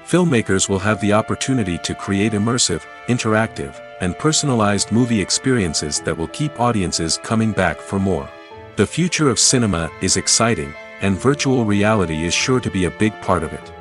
Filmmakers will have the opportunity to create immersive, interactive, and personalized movie experiences that will keep audiences coming back for more. The future of cinema is exciting, and virtual reality is sure to be a big part of it.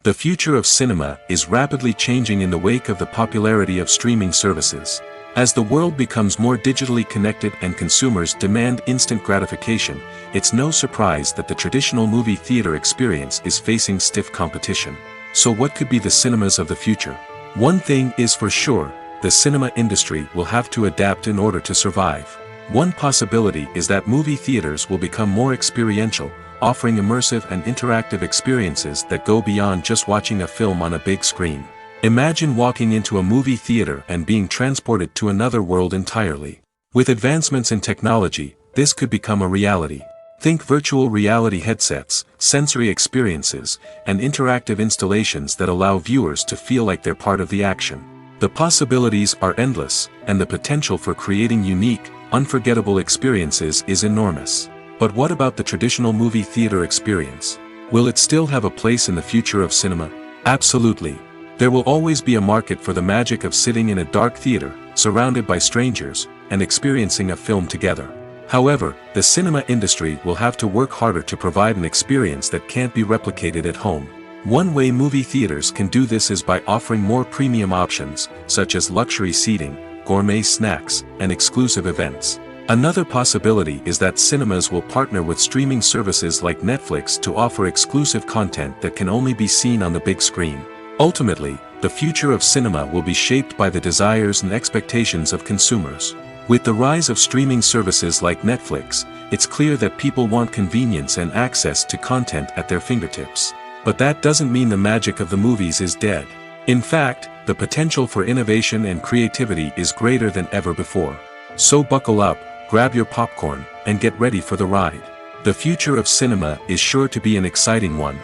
The future of cinema is rapidly changing in the wake of the popularity of streaming services. As the world becomes more digitally connected and consumers demand instant gratification, it's no surprise that the traditional movie theater experience is facing stiff competition. So what could be the cinemas of the future? One thing is for sure, the cinema industry will have to adapt in order to survive. One possibility is that movie theaters will become more experiential, offering immersive and interactive experiences that go beyond just watching a film on a big screen. Imagine walking into a movie theater and being transported to another world entirely. With advancements in technology, this could become a reality. Think virtual reality headsets, sensory experiences, and interactive installations that allow viewers to feel like they're part of the action. The possibilities are endless, and the potential for creating unique, unforgettable experiences is enormous. But what about the traditional movie theater experience? Will it still have a place in the future of cinema? Absolutely. There will always be a market for the magic of sitting in a dark theater, surrounded by strangers, and experiencing a film together. However, the cinema industry will have to work harder to provide an experience that can't be replicated at home. One way movie theaters can do this is by offering more premium options, such as luxury seating, gourmet snacks, and exclusive events. Another possibility is that cinemas will partner with streaming services like Netflix to offer exclusive content that can only be seen on the big screen. Ultimately, the future of cinema will be shaped by the desires and expectations of consumers. With the rise of streaming services like Netflix, it's clear that people want convenience and access to content at their fingertips. But that doesn't mean the magic of the movies is dead. In fact, the potential for innovation and creativity is greater than ever before. So buckle up, grab your popcorn, and get ready for the ride. The future of cinema is sure to be an exciting one.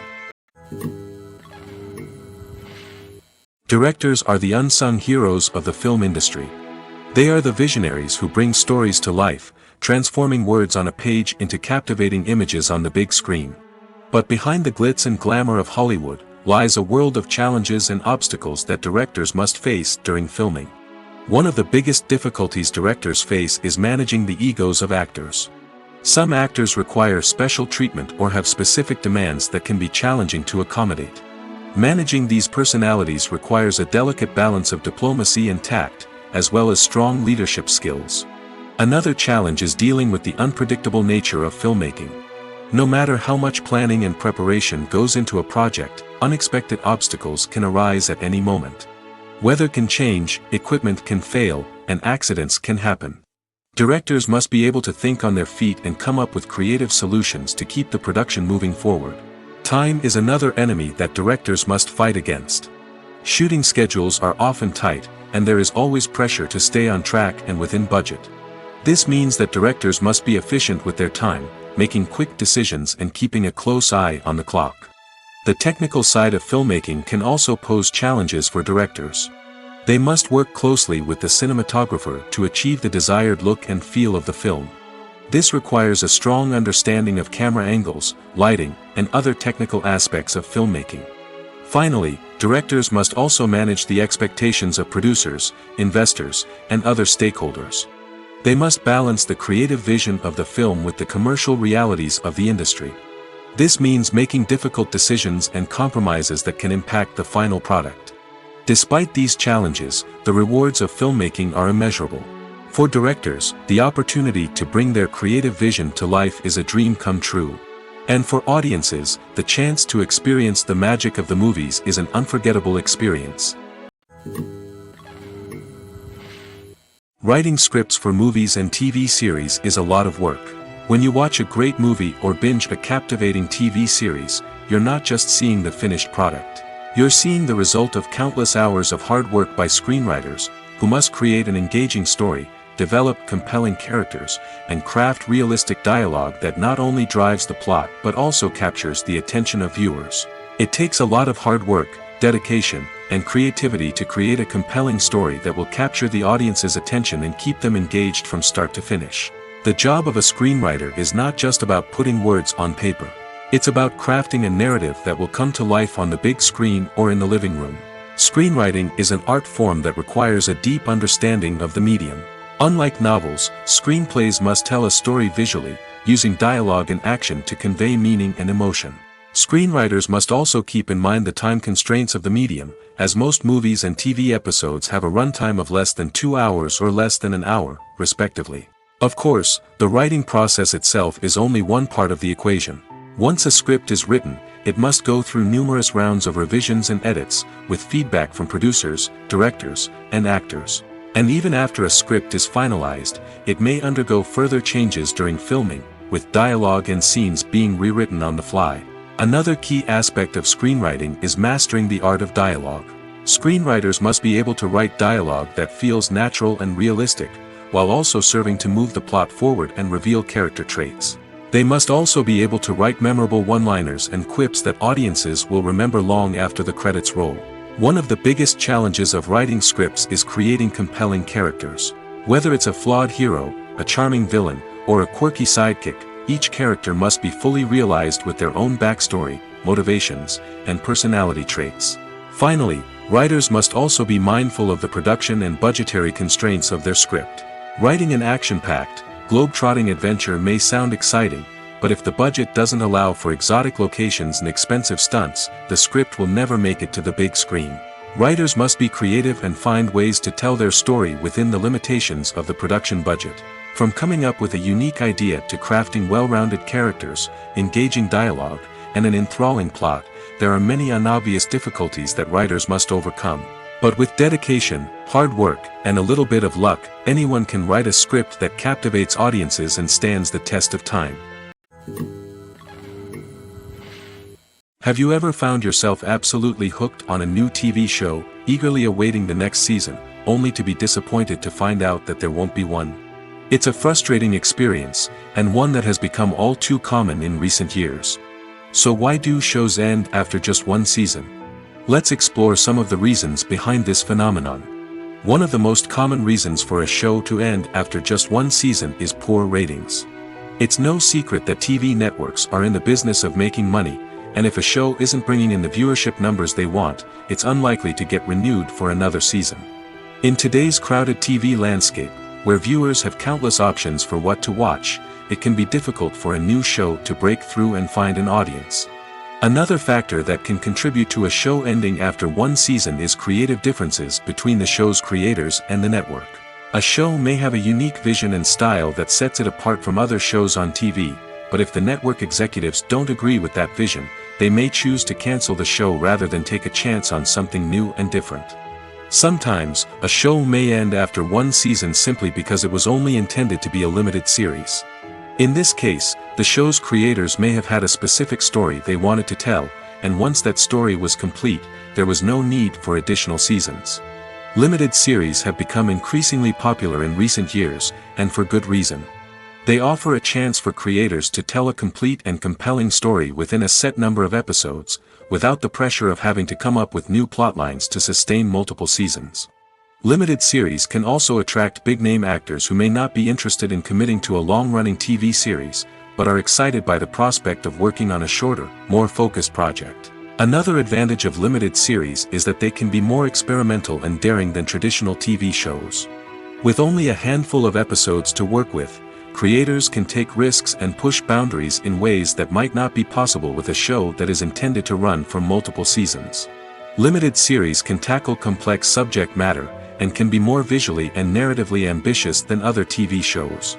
Directors are the unsung heroes of the film industry. They are the visionaries who bring stories to life, transforming words on a page into captivating images on the big screen. But behind the glitz and glamour of Hollywood lies a world of challenges and obstacles that directors must face during filming. One of the biggest difficulties directors face is managing the egos of actors. Some actors require special treatment or have specific demands that can be challenging to accommodate. Managing these personalities requires a delicate balance of diplomacy and tact, as well as strong leadership skills. Another challenge is dealing with the unpredictable nature of filmmaking. No matter how much planning and preparation goes into a project, unexpected obstacles can arise at any moment. Weather can change, equipment can fail, and accidents can happen. Directors must be able to think on their feet and come up with creative solutions to keep the production moving forward. Time is another enemy that directors must fight against. Shooting schedules are often tight, and there is always pressure to stay on track and within budget. This means that directors must be efficient with their time, making quick decisions and keeping a close eye on the clock. The technical side of filmmaking can also pose challenges for directors. They must work closely with the cinematographer to achieve the desired look and feel of the film. This requires a strong understanding of camera angles, lighting, and other technical aspects of filmmaking. Finally, directors must also manage the expectations of producers, investors, and other stakeholders. They must balance the creative vision of the film with the commercial realities of the industry. This means making difficult decisions and compromises that can impact the final product. Despite these challenges, the rewards of filmmaking are immeasurable. For directors, the opportunity to bring their creative vision to life is a dream come true. And for audiences, the chance to experience the magic of the movies is an unforgettable experience. Writing scripts for movies and TV series is a lot of work. When you watch a great movie or binge a captivating TV series, you're not just seeing the finished product. You're seeing the result of countless hours of hard work by screenwriters, who must create an engaging story, develop compelling characters, and craft realistic dialogue that not only drives the plot but also captures the attention of viewers. It takes a lot of hard work, dedication, and creativity to create a compelling story that will capture the audience's attention and keep them engaged from start to finish. The job of a screenwriter is not just about putting words on paper. It's about crafting a narrative that will come to life on the big screen or in the living room. Screenwriting is an art form that requires a deep understanding of the medium. Unlike novels, screenplays must tell a story visually, using dialogue and action to convey meaning and emotion. Screenwriters must also keep in mind the time constraints of the medium, as most movies and TV episodes have a runtime of less than 2 hours or less than an hour, respectively. Of course, the writing process itself is only one part of the equation. Once a script is written, it must go through numerous rounds of revisions and edits, with feedback from producers, directors, and actors. And even after a script is finalized, it may undergo further changes during filming, with dialogue and scenes being rewritten on the fly. Another key aspect of screenwriting is mastering the art of dialogue. Screenwriters must be able to write dialogue that feels natural and realistic, while also serving to move the plot forward and reveal character traits. They must also be able to write memorable one-liners and quips that audiences will remember long after the credits roll. One of the biggest challenges of writing scripts is creating compelling characters. Whether it's a flawed hero, a charming villain, or a quirky sidekick, each character must be fully realized with their own backstory, motivations, and personality traits. Finally, writers must also be mindful of the production and budgetary constraints of their script. Writing an action-packed, globe-trotting adventure may sound exciting, but if the budget doesn't allow for exotic locations and expensive stunts, the script will never make it to the big screen. Writers must be creative and find ways to tell their story within the limitations of the production budget. From coming up with a unique idea to crafting well-rounded characters, engaging dialogue, and an enthralling plot, there are many unobvious difficulties that writers must overcome. But with dedication, hard work, and a little bit of luck, anyone can write a script that captivates audiences and stands the test of time. Have you ever found yourself absolutely hooked on a new TV show, eagerly awaiting the next season, only to be disappointed to find out that there won't be one? It's a frustrating experience, and one that has become all too common in recent years. So why do shows end after just one season? Let's explore some of the reasons behind this phenomenon. One of the most common reasons for a show to end after just one season is poor ratings. It's no secret that TV networks are in the business of making money, and if a show isn't bringing in the viewership numbers they want, it's unlikely to get renewed for another season. In today's crowded TV landscape, where viewers have countless options for what to watch, it can be difficult for a new show to break through and find an audience. Another factor that can contribute to a show ending after one season is creative differences between the show's creators and the network. A show may have a unique vision and style that sets it apart from other shows on TV, but if the network executives don't agree with that vision, they may choose to cancel the show rather than take a chance on something new and different. Sometimes, a show may end after one season simply because it was only intended to be a limited series. In this case, the show's creators may have had a specific story they wanted to tell, and once that story was complete, there was no need for additional seasons. Limited series have become increasingly popular in recent years, and for good reason. They offer a chance for creators to tell a complete and compelling story within a set number of episodes, without the pressure of having to come up with new plotlines to sustain multiple seasons. Limited series can also attract big-name actors who may not be interested in committing to a long-running TV series, but are excited by the prospect of working on a shorter, more focused project. Another advantage of limited series is that they can be more experimental and daring than traditional TV shows. With only a handful of episodes to work with, creators can take risks and push boundaries in ways that might not be possible with a show that is intended to run for multiple seasons. Limited series can tackle complex subject matter, and can be more visually and narratively ambitious than other TV shows.